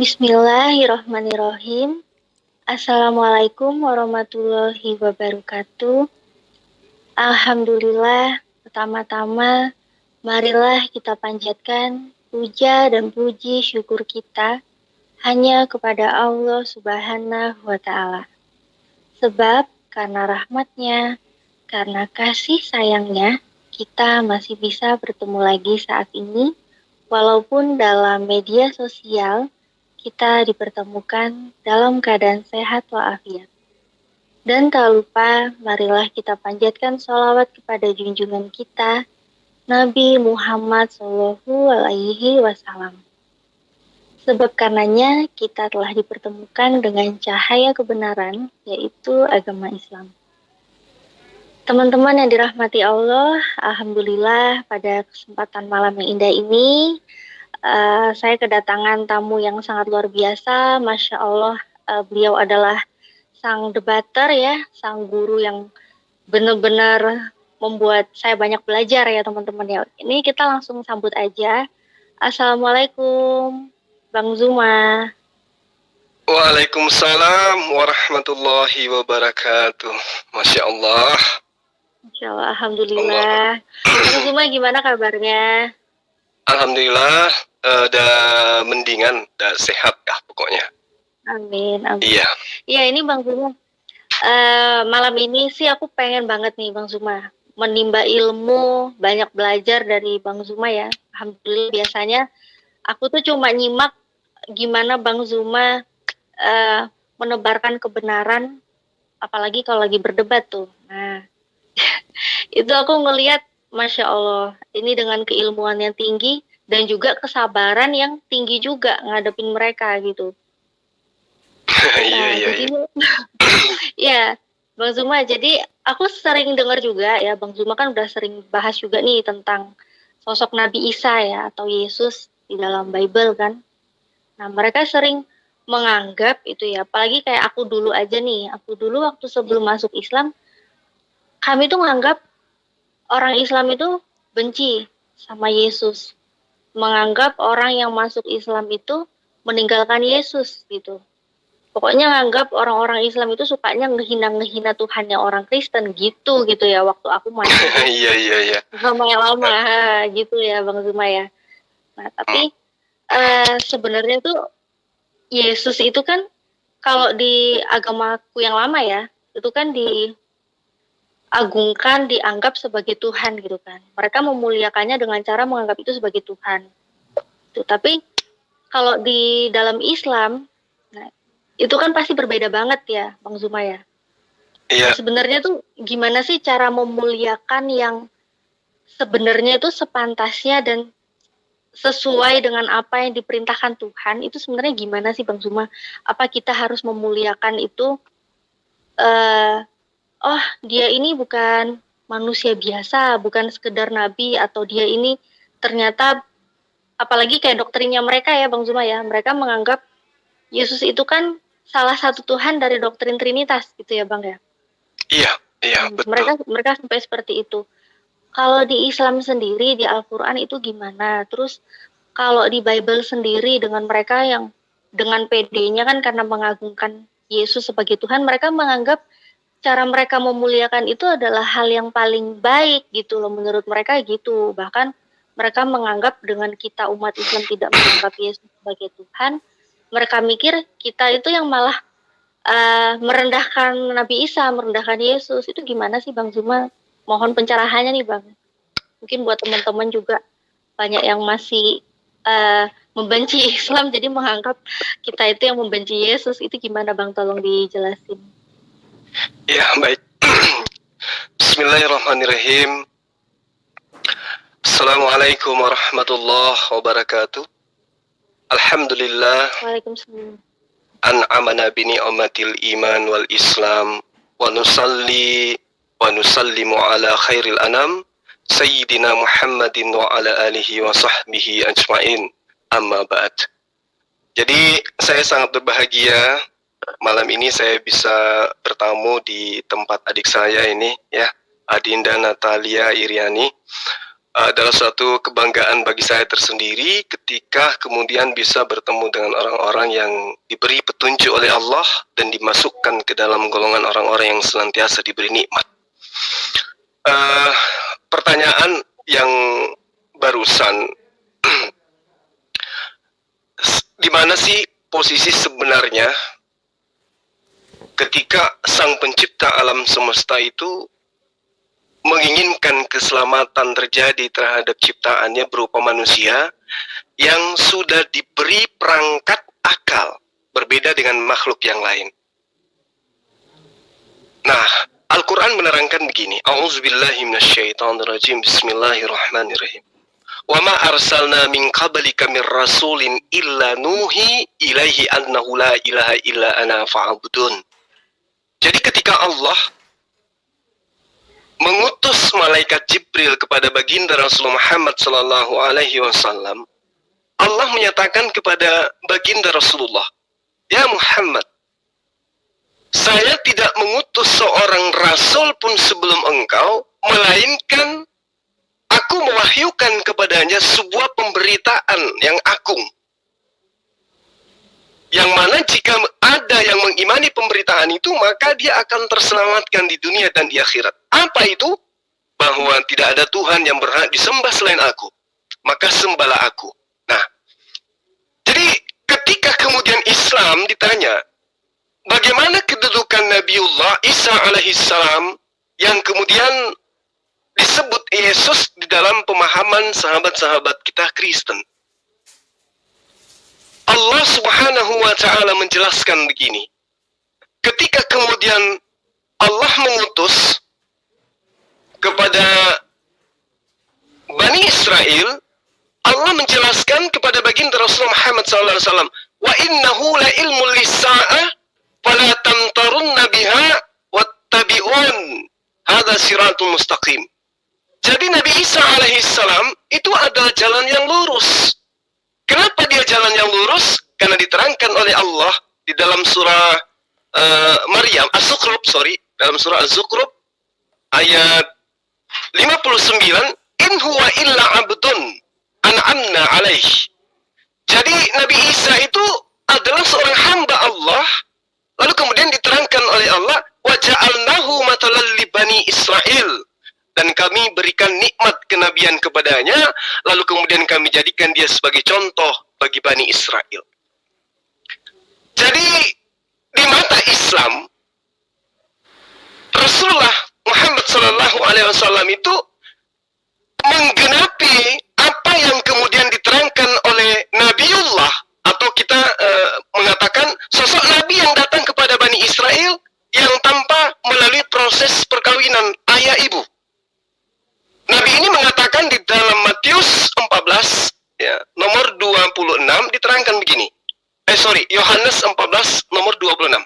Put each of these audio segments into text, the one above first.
Bismillahirrahmanirrahim. Assalamualaikum warahmatullahi wabarakatuh. Alhamdulillah, pertama-tama marilah kita panjatkan puja dan puji syukur kita hanya kepada Allah Subhanahu wa Ta'ala. Sebab karena rahmatnya, karena kasih sayangnya, kita masih bisa bertemu lagi saat ini, walaupun dalam media sosial kita dipertemukan dalam keadaan sehat walafiat. Dan tak lupa, marilah kita panjatkan sholawat kepada junjungan kita, Nabi Muhammad SAW. Sebab karenanya kita telah dipertemukan dengan cahaya kebenaran, yaitu agama Islam. Teman-teman yang dirahmati Allah, Alhamdulillah pada kesempatan malam yang indah ini, saya kedatangan tamu yang sangat luar biasa. Masya Allah, beliau adalah sang debater ya, sang guru yang benar-benar membuat saya banyak belajar ya teman-teman ya. Ini kita langsung sambut aja. Assalamualaikum Bang Zuma. Waalaikumsalam warahmatullahi wabarakatuh. Masya Allah. Masya Allah, Alhamdulillah. Bang Zuma gimana kabarnya? Alhamdulillah, udah mendingan, udah sehat ya pokoknya. Amin, amin. Iya. Iya, ini Bang Zuma. Malam ini sih aku pengen banget nih Bang Zuma menimba ilmu, banyak belajar dari Bang Zuma ya. Alhamdulillah, biasanya aku tuh cuma nyimak gimana Bang Zuma menebarkan kebenaran, apalagi kalau lagi berdebat tuh. Nah, itu aku ngelihat, Masya Allah, ini dengan keilmuan yang tinggi dan juga kesabaran yang tinggi juga ngadepin mereka gitu. Iya. Ya, Bang Zuma, jadi aku sering dengar juga ya, Bang Zuma kan udah sering bahas juga nih tentang sosok Nabi Isa ya, atau Yesus di dalam Bible kan. Nah, mereka sering menganggap itu ya, apalagi kayak aku dulu aja nih, aku dulu waktu sebelum masuk Islam, kami tuh menganggap orang Islam itu benci sama Yesus. Menganggap orang yang masuk Islam itu meninggalkan Yesus gitu. Pokoknya nganggap orang-orang Islam itu sukanya ngehina Tuhannya orang Kristen gitu ya waktu aku masuk. Iya. Sama yang lama gitu ya Bang Zuma ya. Nah, tapi sebenarnya tuh Yesus itu kan kalau di agamaku yang lama ya, itu kan diagungkan, dianggap sebagai Tuhan gitu kan. Mereka memuliakannya dengan cara menganggap itu sebagai Tuhan. Tuh, tapi kalau di dalam Islam, nah, itu kan pasti berbeda banget ya, Bang Zuma ya. Iya. Nah, sebenarnya tuh gimana sih cara memuliakan yang sebenarnya itu sepantasnya dan sesuai dengan apa yang diperintahkan Tuhan, itu sebenarnya gimana sih Bang Zuma? Apa kita harus memuliakan itu, oh dia ini bukan manusia biasa, bukan sekedar nabi, atau dia ini ternyata, apalagi kayak doktrinnya mereka ya Bang Zuma ya, mereka menganggap Yesus itu kan salah satu Tuhan dari doktrin Trinitas gitu ya Bang ya. Iya, betul. Mereka sampai seperti itu. Kalau di Islam sendiri, di Al-Quran itu gimana? Terus kalau di Bible sendiri dengan mereka yang dengan PD-nya kan karena mengagungkan Yesus sebagai Tuhan, mereka menganggap cara mereka memuliakan itu adalah hal yang paling baik gitu loh, menurut mereka gitu. Bahkan mereka menganggap dengan kita umat Islam tidak menganggap Yesus sebagai Tuhan, mereka mikir kita itu yang malah merendahkan Nabi Isa, merendahkan Yesus. Itu gimana sih Bang Zuma? Mohon pencerahannya nih Bang. Mungkin buat teman-teman juga banyak yang masih membenci Islam, jadi menganggap kita itu yang membenci Yesus. Itu gimana Bang? Tolong dijelasin. Ya, baik. Bismillahirrahmanirrahim. Assalamualaikum warahmatullahi wabarakatuh. Alhamdulillah. Waalaikumsalam. An'amana bini'amatil iman wal islam wa nusalli wa nusallimu ala khairil anam Sayyidina Muhammadin wa ala alihi wa sahbihi ajma'in, amma ba'd. Jadi saya sangat berbahagia malam ini saya bisa bertamu di tempat adik saya ini ya, Adinda Natalia Iriani. adalah suatu kebanggaan bagi saya tersendiri ketika kemudian bisa bertemu dengan orang-orang yang diberi petunjuk oleh Allah dan dimasukkan ke dalam golongan orang-orang yang senantiasa diberi nikmat. Pertanyaan yang barusan, di mana sih posisi sebenarnya ketika Sang Pencipta alam semesta itu menginginkan keselamatan terjadi terhadap ciptaannya berupa manusia yang sudah diberi perangkat akal, berbeda dengan makhluk yang lain. Nah, Al-Quran menerangkan begini, A'udzubillahi minasyaitonirrajim, Bismillahirrahmanirrahim. Wa ma arsalna min qablika min rasulin illa nuhi ilaihi annahu la ilaha illa ana fa'budun. Jadi ketika Allah mengutus malaikat Jibril kepada baginda Rasulullah Muhammad sallallahu alaihi wasallam, Allah menyatakan kepada baginda Rasulullah, "Ya Muhammad, saya tidak mengutus seorang rasul pun sebelum engkau, melainkan aku mewahyukan kepadanya sebuah pemberitaan yang agung. Yang mana jika ada yang mengimani pemberitaan itu, maka dia akan terselamatkan di dunia dan di akhirat. Apa itu? Bahwa tidak ada Tuhan yang berhak disembah selain aku. Maka sembahlah aku." Nah, jadi ketika kemudian Islam ditanya, bagaimana kedudukan Nabiullah Isa alaihissalam yang kemudian disebut Yesus di dalam pemahaman sahabat-sahabat kita Kristen? Allah Subhanahu wa Ta'ala menjelaskan begini. Ketika kemudian Allah mengutus kepada Bani Israel, Allah menjelaskan kepada baginda Rasulullah Muhammad SAW, "Wa innahu la ilmun lis-sa'ah fala tamtarunna biha wattabi'un hadza siratul mustaqim." Jadi Nabi Isa alaihissalam itu adalah jalan yang lurus. Kenapa dia jalan yang lurus? Karena diterangkan oleh Allah di dalam surah Maryam, dalam surah Az-Zukhruf ayat 59, "In huwa illa abdun an'amna alaih." Jadi Nabi Isa itu adalah seorang hamba Allah, lalu kemudian diterangkan oleh Allah, "Wa ja'alnahu matalan li bani Israil." Dan kami berikan nikmat kenabian kepadanya, lalu kemudian kami jadikan dia sebagai contoh bagi Bani Israel. Jadi, di mata Islam, Rasulullah Muhammad SAW itu menggenapi apa yang kemudian diterangkan oleh Nabiullah, atau kita mengatakan sosok Nabi yang datang kepada Bani Israel yang tanpa melalui proses perkawinan ayah ibu. Nabi ini mengatakan di dalam Matius 14, ya, nomor 26, diterangkan begini. Yohanes 14, nomor 26.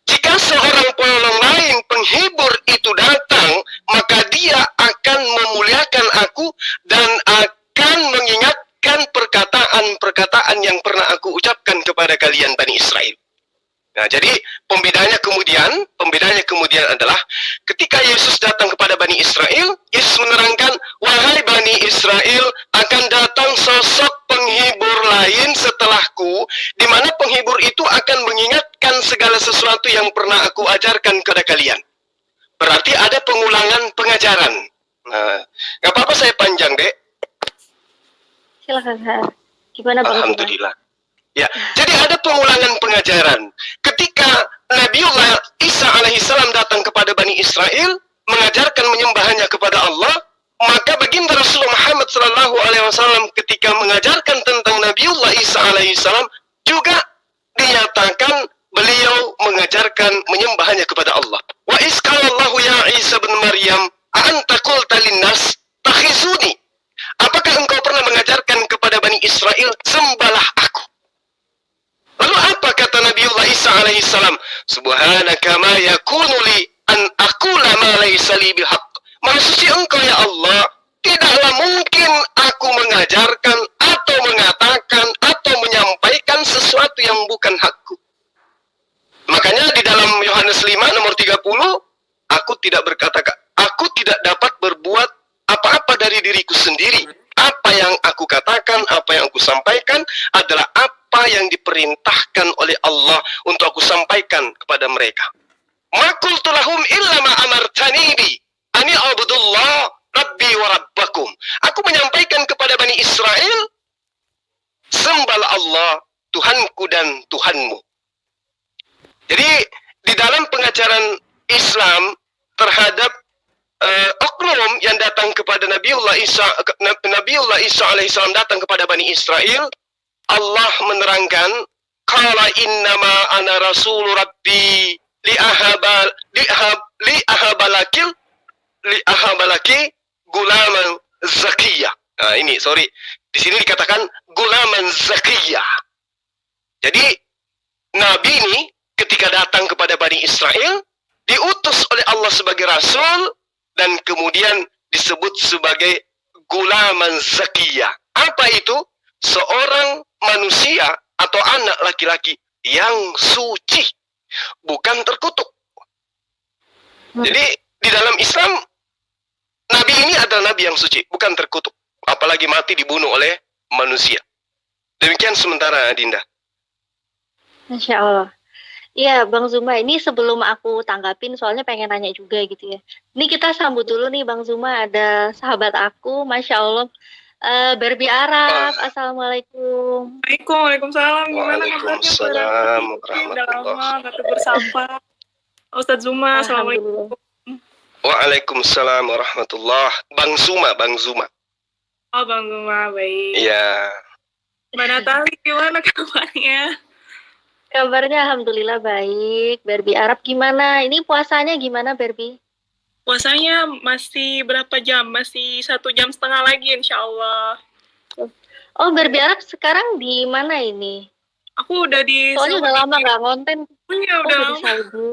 "Jika seorang penolong lain, penghibur itu datang, maka dia akan memuliakan aku dan akan mengingatkan perkataan-perkataan yang pernah aku ucapkan kepada kalian Bani Israel." Nah, jadi pembedanya kemudian adalah ketika Yesus datang kepada Bani Israel, Yesus menerangkan, "Wahai Bani Israel, akan datang sosok penghibur lain setelahku, di mana penghibur itu akan mengingatkan segala sesuatu yang pernah aku ajarkan kepada kalian." Berarti ada pengulangan pengajaran. Nah, nggak apa-apa saya panjang, Dek. Silakan, Kak. Gimana Bang? Alhamdulillah. Ya, jadi ada pengulangan pengajaran. Ketika Nabiullah Isa alaihissalam datang kepada Bani Israel, mengajarkan menyembahnya kepada Allah, maka baginda Rasulullah Muhammad SAW ketika mengajarkan tentang Nabiullah Isa alaihissalam juga dinyatakan beliau mengajarkan menyembahnya kepada Allah. "Wa isqalallahu ya Isa bin Maryam, a'anta qulta linnas takhizuni." Apakah engkau pernah mengajarkan kepada Bani Israel, sembahlah aku? Lalu apa kata Nabiullah Isa alaihissalam? "Subhanaka ma yakunu li an aqula ma laysa li bihaq." Maha suci engkau ya Allah, tidaklah mungkin aku mengajarkan atau mengatakan atau menyampaikan sesuatu yang bukan hakku. Makanya di dalam Yohanes 5 nomor 30, aku tidak dapat berbuat apa-apa diperintahkan oleh Allah untuk aku sampaikan kepada mereka. Ma qultu lahum illa ma amartani bi ani abudullah rabbi wa rabbakum. Aku menyampaikan kepada Bani Israel, sembahlah Allah, Tuhanku dan Tuhanmu. Jadi di dalam pengajaran Islam terhadap oknum yang datang kepada Nabiullah Isa alaihissalam datang kepada Bani Israel, Allah menerangkan, qala innama ana rasul rabbi liahabalaki gulaman zakiyah. Nah ini, di sini dikatakan gulaman zakiyah. Jadi Nabi ini ketika datang kepada Bani Israel diutus oleh Allah sebagai rasul dan kemudian disebut sebagai gulaman zakiyah. Apa itu? Seorang manusia atau anak laki-laki yang suci, bukan terkutuk. Jadi di dalam Islam Nabi ini adalah Nabi yang suci, bukan terkutuk. Apalagi mati dibunuh oleh manusia. Demikian sementara Dinda. Masya Allah. Iya, Bang Zuma, ini sebelum aku tanggapin, soalnya pengen nanya juga gitu ya. Ini kita sambut dulu nih, Bang Zuma, ada sahabat aku, Masya Allah, Barbie Arab. Assalamualaikum. Waalaikumsalam. Gimana kabarnya? Waalaikumsalam Udah lama nggak bersapa. Ustadz Zuma, assalamualaikum. Waalaikumsalam warahmatullah. Bang Zuma. Oh, Bang Zuma, baik. Iya. Mbak Natali, gimana kabarnya? Kabarnya alhamdulillah baik. Barbie Arab gimana? Ini puasanya gimana, Barbie? Puasanya masih berapa jam? Masih 1,5 jam lagi, insya Allah. Oh, Barbie Arab sekarang di mana ini? Aku udah di Soalnya udah lama nggak konten. Iya, udah di lama. Saudi.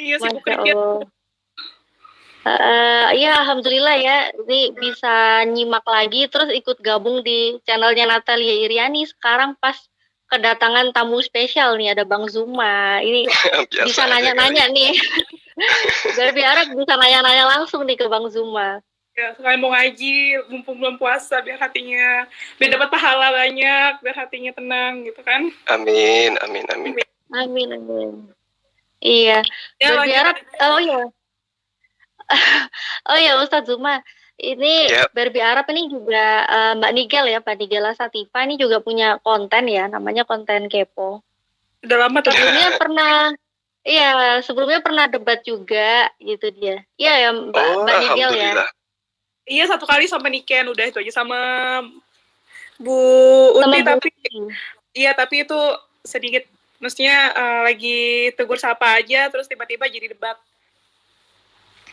Iya, sibuk Masya kerja. Allah. Ya, alhamdulillah ya. Ini bisa nyimak lagi, terus ikut gabung di channelnya Natalia Iriani. Sekarang pas kedatangan tamu spesial nih, ada Bang Zuma. Ini bisa nanya-nanya nih. Barbie Arab bisa nanya-nanya langsung nih ke Bang Zuma. Ya, sekalian mau ngaji, mumpung belum puasa, biar dapat pahala banyak, biar hatinya tenang gitu kan. Amin. Iya. Ya, Barbie Arab, oh ya Ustadz Zuma, ini Barbie Arab ini juga Mbak Nigel ya, Mbak Nigel Satifa ini juga punya konten ya, namanya konten kepo. Udah lama tapi sebelumnya pernah debat juga gitu dia. Iya ya Mbak Nigel ya. Iya, 1 kali sama Niken, udah itu aja sama Bu Uti, tapi itu sedikit, maksudnya lagi tegur sapa aja, terus tiba-tiba jadi debat.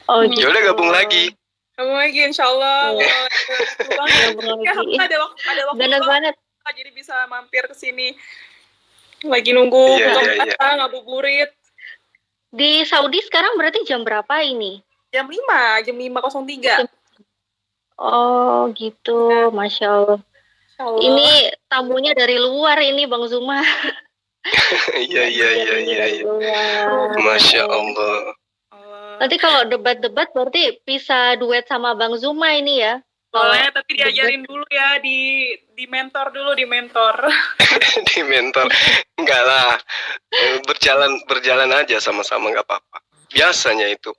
Oh gitu. Ya udah gabung lagi, insya Allah. Ada waktu bener banget. Jadi bisa mampir ke sini. Lagi nunggu ngabuburit. Di Saudi sekarang berarti jam berapa ini? Jam 5:03. Oh gitu, Masya Allah. Ini tamunya dari luar ini Bang Zuma. Iya. Masya Allah. Nanti kalau debat-debat berarti bisa duet sama Bang Zuma ini ya? Boleh, tapi diajarin dulu ya, di mentor dulu, di mentor. Di mentor, enggak lah, berjalan aja sama-sama, nggak apa-apa. Biasanya itu.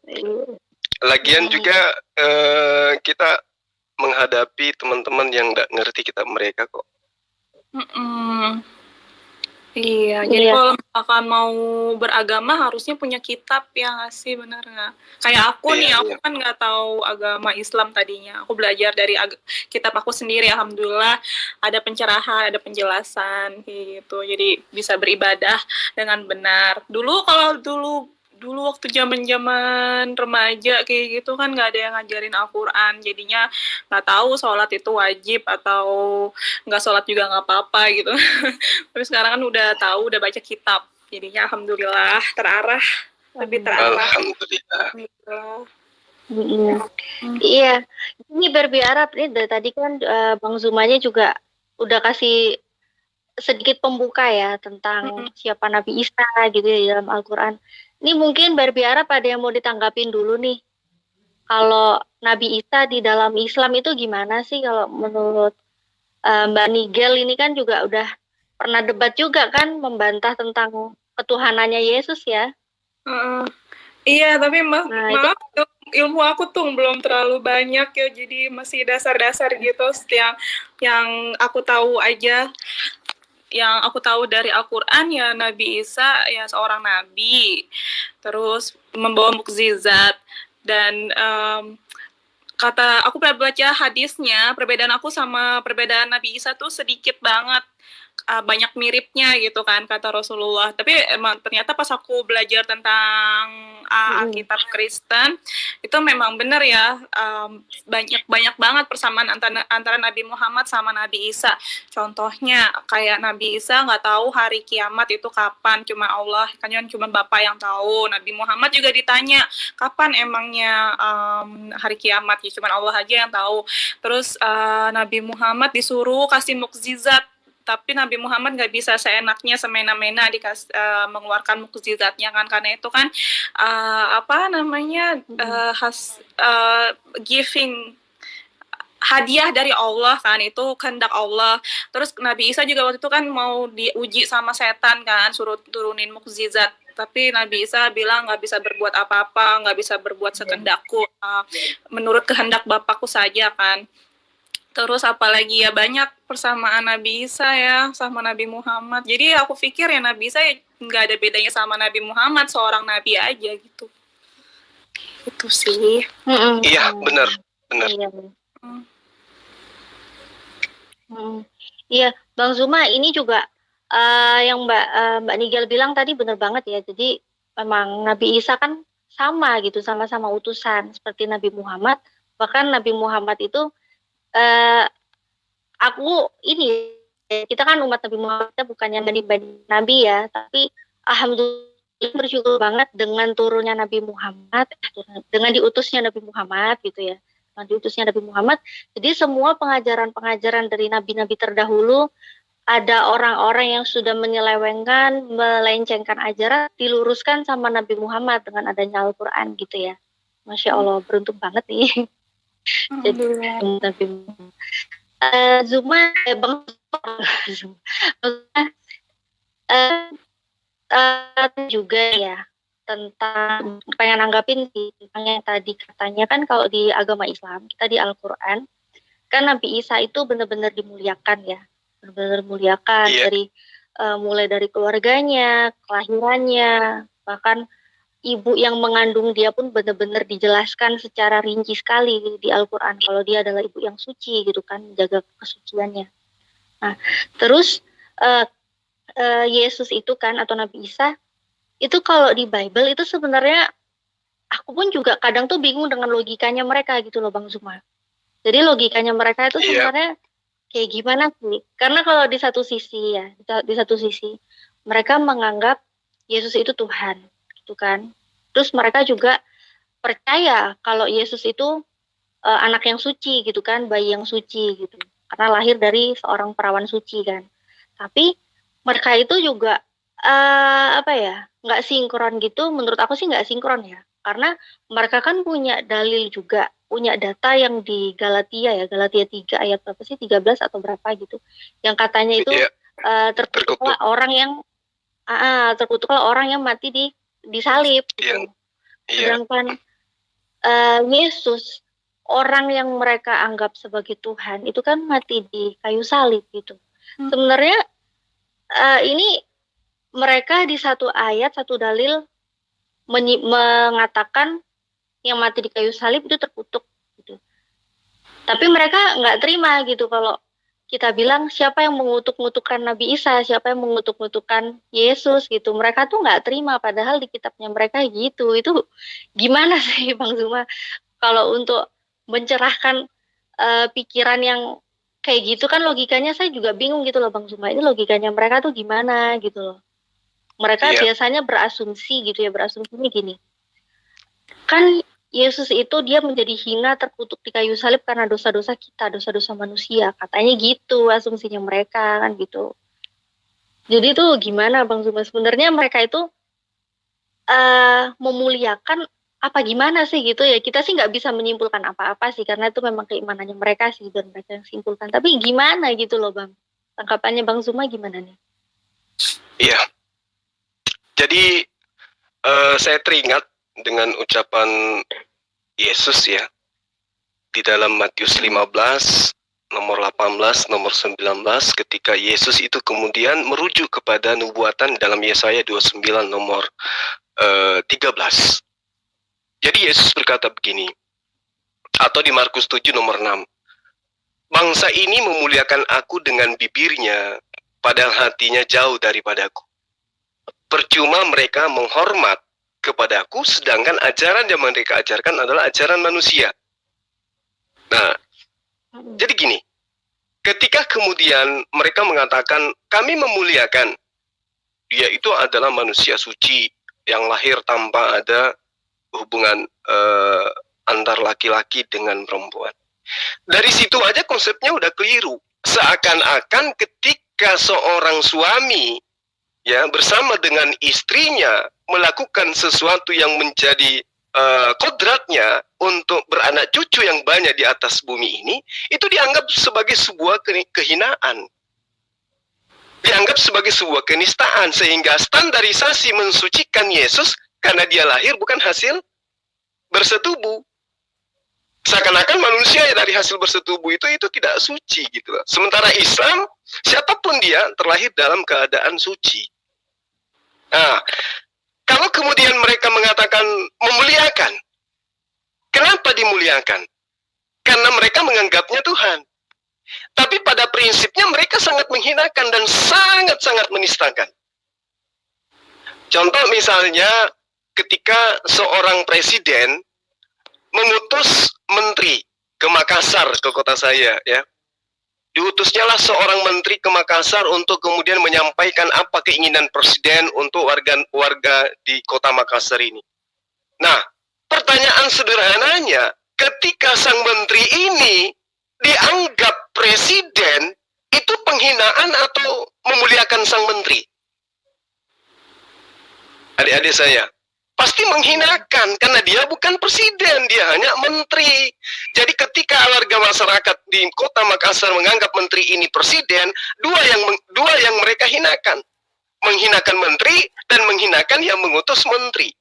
Lagian juga kita menghadapi teman-teman yang nggak ngerti mereka kok. Iya, jadi kalau misalkan mau beragama harusnya punya kitab ya nggak sih, bener nggak? Kayak aku aku kan nggak tahu agama Islam tadinya. Aku belajar dari kitab aku sendiri, alhamdulillah ada pencerahan, ada penjelasan gitu. Jadi bisa beribadah dengan benar. Dulu waktu zaman remaja kayak gitu kan nggak ada yang ngajarin Al-Quran, jadinya nggak tahu sholat itu wajib atau nggak sholat juga nggak apa-apa gitu. Tapi sekarang kan udah tahu, udah baca kitab, jadinya alhamdulillah lebih terarah. Alhamdulillah. Iya, ini Barbie Arab ini dari tadi kan Bang Zumanya juga udah kasih sedikit pembuka ya tentang siapa Nabi Isa gitu ya dalam Al-Quran. Ini mungkin Barbie Arab ada yang mau ditanggapin dulu nih. Kalau Nabi Isa di dalam Islam itu gimana sih kalau menurut Mbak Nigel ini kan juga udah pernah debat juga kan, membantah tentang ketuhanannya Yesus ya. Iya, tapi Nah, maaf ilmu aku tuh belum terlalu banyak ya, jadi masih dasar-dasar gitu. Yang aku tahu aja, yang aku tahu dari Al-Quran ya Nabi Isa ya seorang nabi, terus membawa mukjizat, dan kata aku pernah baca hadisnya, perbedaan aku sama perbedaan Nabi Isa tuh sedikit banget, banyak miripnya gitu kan kata Rasulullah. Tapi emang ternyata pas aku belajar tentang Alkitab Kristen itu memang benar ya, banyak banget persamaan antara Nabi Muhammad sama Nabi Isa. Contohnya kayak Nabi Isa nggak tahu hari kiamat itu kapan, cuma Allah kan, cuma Bapa yang tahu. Nabi Muhammad juga ditanya kapan emangnya hari kiamat, ya cuma Allah aja yang tahu. Terus Nabi Muhammad disuruh kasih mukjizat, tapi Nabi Muhammad nggak bisa seenaknya semena-mena mengeluarkan mukjizatnya kan, karena itu kan giving hadiah dari Allah kan, itu kehendak Allah. Terus Nabi Isa juga waktu itu kan mau diuji sama setan kan, suruh turunin mukjizat, tapi Nabi Isa bilang nggak bisa berbuat apa-apa, nggak bisa berbuat sekehendakku, menurut kehendak Bapakku saja kan. Terus apalagi ya, banyak persamaan Nabi Isa ya sama Nabi Muhammad. Jadi aku pikir ya Nabi Isa nggak ada bedanya sama Nabi Muhammad, seorang nabi aja gitu. Itu sih. Iya, benar. Iya, Bang Zuma, ini juga yang Mbak Nigel bilang tadi benar banget ya. Jadi memang Nabi Isa kan sama gitu, sama-sama utusan seperti Nabi Muhammad. Bahkan Nabi Muhammad itu kita kan umat Nabi Muhammad, kita bukannya dari Nabi ya, tapi alhamdulillah bersyukur banget dengan turunnya Nabi Muhammad, dengan diutusnya Nabi Muhammad gitu ya, dengan diutusnya Nabi Muhammad. Jadi semua pengajaran-pengajaran dari nabi-nabi terdahulu, ada orang-orang yang sudah menyelewengkan, melencengkan ajaran, diluruskan sama Nabi Muhammad dengan adanya Al-Quran gitu ya. Masya Allah, beruntung banget nih. Jadi Nabi Zuma, Bang juga ya tentang, pengen nanggapin sih tentang yang tadi katanya kan, kalau di agama Islam kita di Al-Quran kan Nabi Isa itu benar-benar dimuliakan ya, benar-benar dimuliakan dari mulai dari keluarganya, kelahirannya, bahkan ibu yang mengandung dia pun benar-benar dijelaskan secara rinci sekali di Al-Quran kalau dia adalah ibu yang suci gitu kan, menjaga kesuciannya. Nah, terus Yesus itu kan, atau Nabi Isa itu kalau di Bible itu sebenarnya aku pun juga kadang tuh bingung dengan logikanya mereka gitu loh Bang Zuma. Jadi logikanya mereka itu sebenarnya kayak gimana sih? Karena kalau di satu sisi ya, di satu sisi mereka menganggap Yesus itu Tuhan gitu kan. Terus mereka juga percaya kalau Yesus itu anak yang suci gitu kan, bayi yang suci gitu, karena lahir dari seorang perawan suci kan. Tapi mereka itu juga nggak sinkron gitu. Menurut aku sih nggak sinkron ya, karena mereka kan punya dalil juga, punya data yang di Galatia 3 ayat berapa sih, 13 atau berapa gitu, yang katanya itu terkutuklah orang yang mati di salib gitu. Sedangkan Yesus, orang yang mereka anggap sebagai Tuhan, itu kan mati di kayu salib gitu. Sebenarnya ini mereka di satu ayat, satu dalil mengatakan yang mati di kayu salib itu terkutuk gitu. Tapi mereka nggak terima gitu kalau kita bilang siapa yang mengutuk-ngutukkan Nabi Isa, siapa yang mengutuk-ngutukkan Yesus gitu. Mereka tuh nggak terima, padahal di kitabnya mereka gitu. Itu gimana sih Bang Zuma kalau untuk mencerahkan pikiran yang kayak gitu kan, logikanya saya juga bingung gitu loh Bang Zuma. Ini logikanya mereka tuh gimana gitu loh. Mereka biasanya berasumsi gitu ya, berasumsinya gini. Kan Yesus itu dia menjadi hina, terkutuk di kayu salib karena dosa-dosa kita, dosa-dosa manusia. Katanya gitu asumsinya mereka kan gitu. Jadi tuh gimana Bang Zuma? Sebenarnya mereka itu memuliakan apa gimana sih gitu ya. Kita sih nggak bisa menyimpulkan apa-apa sih, karena itu memang keimanannya mereka sih dan mereka yang simpulkan. Tapi gimana gitu loh Bang? Tanggapannya Bang Zuma gimana nih? Iya. Jadi saya teringat dengan ucapan Yesus ya di dalam Matius 15 nomor 18, nomor 19 ketika Yesus itu kemudian merujuk kepada nubuatan dalam Yesaya 29 nomor 13. Jadi Yesus berkata begini, atau di Markus 7 nomor 6. Bangsa ini memuliakan aku dengan bibirnya, padahal hatinya jauh daripadaku. Percuma mereka menghormat kepadaku, sedangkan ajaran yang mereka ajarkan adalah ajaran manusia. Nah, jadi gini, ketika kemudian mereka mengatakan, kami memuliakan, dia itu adalah manusia suci yang lahir tanpa ada hubungan antar laki-laki dengan perempuan. Dari situ aja konsepnya udah keliru. Seakan-akan ketika seorang suami ya bersama dengan istrinya melakukan sesuatu yang menjadi kodratnya untuk beranak cucu yang banyak di atas bumi ini, itu dianggap sebagai sebuah kehinaan, dianggap sebagai sebuah kenistaan, sehingga standarisasi mensucikan Yesus karena dia lahir bukan hasil bersetubuh. Seakan-akan manusia dari hasil bersetubuh itu tidak suci gitu. Sementara Islam, siapapun dia terlahir dalam keadaan suci. Nah, kalau kemudian mereka mengatakan memuliakan, kenapa dimuliakan? Karena mereka menganggapnya Tuhan. Tapi pada prinsipnya mereka sangat menghinakan dan sangat-sangat menistakan. Contoh misalnya ketika seorang presiden mengutus menteri ke Makassar, ke kota saya ya. Diutusnya lah seorang menteri ke Makassar untuk kemudian menyampaikan apa keinginan presiden untuk warga di kota Makassar ini. Nah, pertanyaan sederhananya, ketika sang menteri ini dianggap presiden, itu penghinaan atau memuliakan sang menteri? Adik-adik saya, pasti menghinakan karena dia bukan presiden, dia hanya menteri. Jadi ketika warga masyarakat di kota Makassar menganggap menteri ini presiden, dua yang mereka hinakan. Menghinakan menteri dan menghinakan yang mengutus menteri.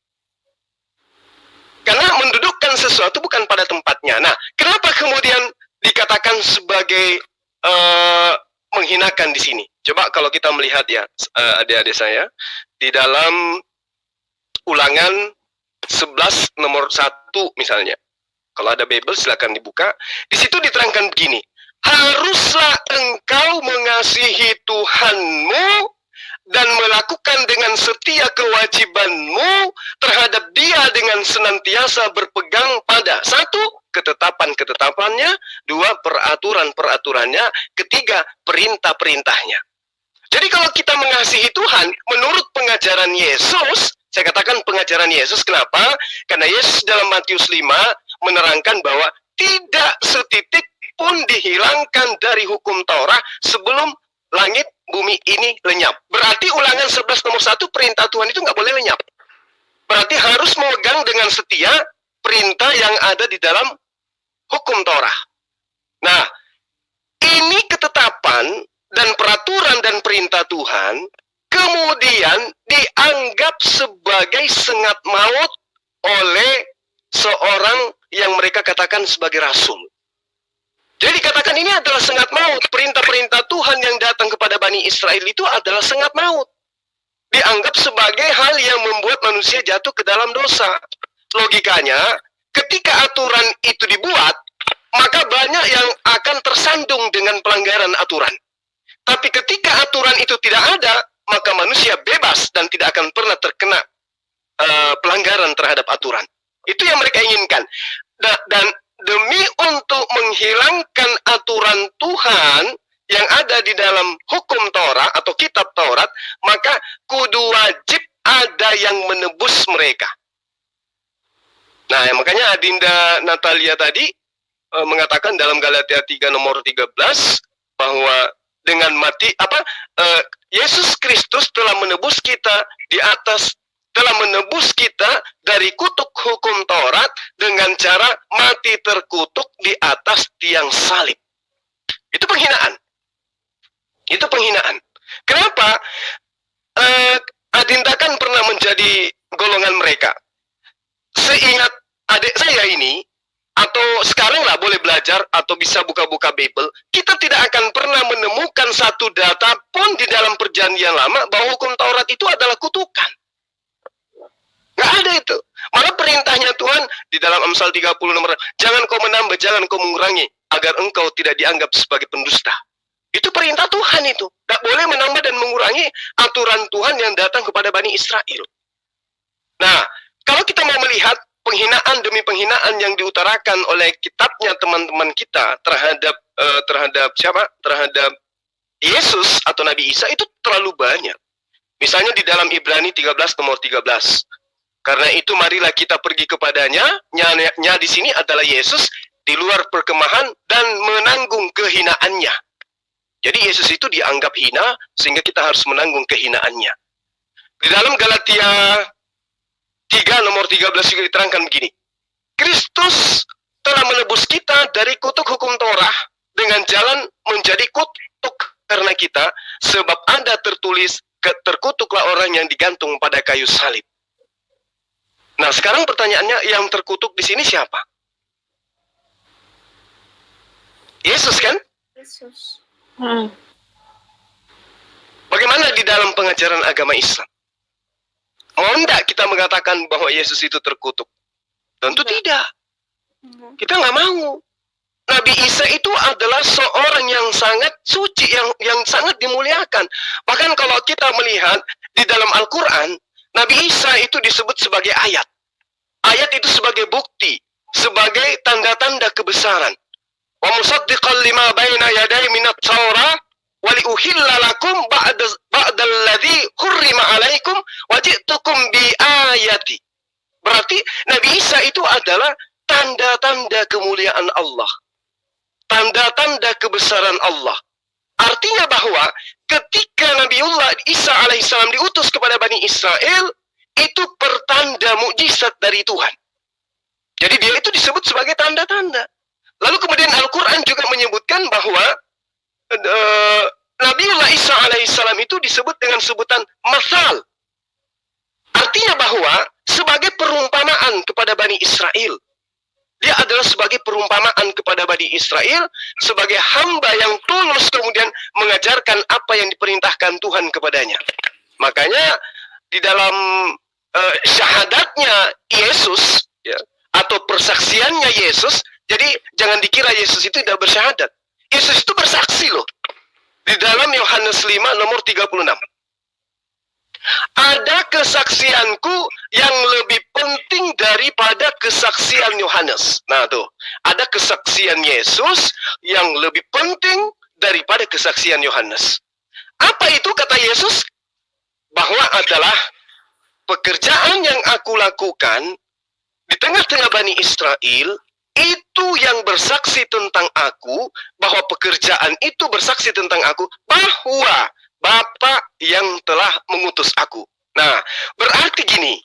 Karena mendudukkan sesuatu bukan pada tempatnya. Nah, kenapa kemudian dikatakan sebagai menghinakan di sini? Coba kalau kita melihat ya, adik-adik saya, di dalam Ulangan 11 nomor 1 misalnya. Kalau ada Bible silakan dibuka. Di situ diterangkan begini. Haruslah engkau mengasihi Tuhanmu dan melakukan dengan setia kewajibanmu terhadap Dia dengan senantiasa berpegang pada 1. Ketetapan-ketetapannya, 2. Peraturan-peraturannya, 3. Perintah-perintahnya. Jadi kalau kita mengasihi Tuhan menurut pengajaran Yesus, saya katakan pengajaran Yesus, kenapa? Karena Yesus dalam Matius 5 menerangkan bahwa tidak setitik pun dihilangkan dari hukum Taurat sebelum langit bumi ini lenyap. Berarti Ulangan 11 nomor 1 perintah Tuhan itu nggak boleh lenyap. Berarti harus memegang dengan setia perintah yang ada di dalam hukum Taurat. Nah, ini ketetapan dan peraturan dan perintah Tuhan kemudian dianggap sebagai sengat maut oleh seorang yang mereka katakan sebagai rasul. Jadi dikatakan ini adalah sengat maut. Perintah-perintah Tuhan yang datang kepada Bani Israel itu adalah sengat maut. Dianggap sebagai hal yang membuat manusia jatuh ke dalam dosa. Logikanya, ketika aturan itu dibuat, maka banyak yang akan tersandung dengan pelanggaran aturan. Tapi ketika aturan itu tidak ada, maka manusia bebas dan tidak akan pernah terkena pelanggaran terhadap aturan. Itu yang mereka inginkan. Dan demi untuk menghilangkan aturan Tuhan yang ada di dalam hukum Taurat atau kitab Taurat, maka kudu wajib ada yang menebus mereka. Nah, makanya Adinda Natalia tadi mengatakan dalam Galatia 3 nomor 13 bahwa dengan mati Yesus Kristus telah menebus kita telah menebus kita dari kutuk hukum Taurat dengan cara mati terkutuk di atas tiang salib. Itu penghinaan. Itu penghinaan. Kenapa? Adinda kan pernah menjadi golongan mereka. Seingat adik saya ini, atau sekarang lah boleh belajar atau bisa buka-buka Bible, kita tidak akan pernah menemukan satu data pun di dalam perjanjian lama bahwa hukum Taurat itu adalah kutukan. Nggak ada itu. Malah perintahnya Tuhan di dalam Amsal 30 nomor, jangan kau menambah, jangan kau mengurangi, agar engkau tidak dianggap sebagai pendusta. Itu perintah Tuhan itu. Nggak boleh menambah dan mengurangi aturan Tuhan yang datang kepada Bani Israel. Nah, kalau kita mau melihat penghinaan demi penghinaan yang diutarakan oleh kitabnya teman-teman kita terhadap siapa? Terhadap Yesus atau Nabi Isa itu terlalu banyak. Misalnya di dalam Ibrani 13 nomor 13. Karena itu marilah kita pergi kepadanya. Nya di sini adalah Yesus di luar perkemahan dan menanggung kehinaannya. Jadi Yesus itu dianggap hina sehingga kita harus menanggung kehinaannya. Di dalam Galatia 3 nomor 13 juga diterangkan begini. Kristus telah menebus kita dari kutuk hukum Torah dengan jalan menjadi kutuk karena kita, sebab ada tertulis, terkutuklah orang yang digantung pada kayu salib. Nah, sekarang pertanyaannya, yang terkutuk di sini siapa? Yesus kan? Yesus. Bagaimana di dalam pengajaran agama Islam? Mau enggak kita mengatakan bahwa Yesus itu terkutuk? Tentu tidak. Kita nggak mau. Nabi Isa itu adalah seorang yang sangat suci, yang sangat dimuliakan. Bahkan kalau kita melihat di dalam Al-Quran, Nabi Isa itu disebut sebagai ayat. Ayat itu sebagai bukti, sebagai tanda-tanda kebesaran. Wa musaddiqan lima baina yaday minat Taurah wa liuhilla lakum ba'dal ladzi hurrima alaikum wa ji'tukum bi ayati. Berarti Nabi Isa itu adalah tanda-tanda kemuliaan Allah. Tanda-tanda kebesaran Allah. Artinya bahwa ketika Nabiullah Isa alaihissalam diutus kepada Bani Israel, itu pertanda mukjizat dari Tuhan. Jadi dia itu disebut sebagai tanda-tanda. Lalu kemudian Al-Quran juga menyebutkan bahwa Nabiullah Isa alaihissalam itu disebut dengan sebutan masal. Artinya bahwa sebagai perumpamaan kepada Bani Israel. Dia adalah sebagai perumpamaan kepada Bani Israel, sebagai hamba yang tulus kemudian mengajarkan apa yang diperintahkan Tuhan kepadanya. Makanya di dalam syahadatnya Yesus, ya, atau persaksiannya Yesus, jadi jangan dikira Yesus itu tidak bersyahadat. Yesus itu bersaksi loh. Di dalam Yohanes 5 nomor 36. Ada kesaksianku yang lebih penting daripada kesaksian Yohanes. Nah tuh, ada kesaksian Yesus yang lebih penting daripada kesaksian Yohanes. Apa itu kata Yesus? Bahwa adalah pekerjaan yang aku lakukan di tengah-tengah Bani Israel, itu yang bersaksi tentang aku, bahwa pekerjaan itu bersaksi tentang aku, bahwa Bapa yang telah mengutus aku. Nah, berarti gini,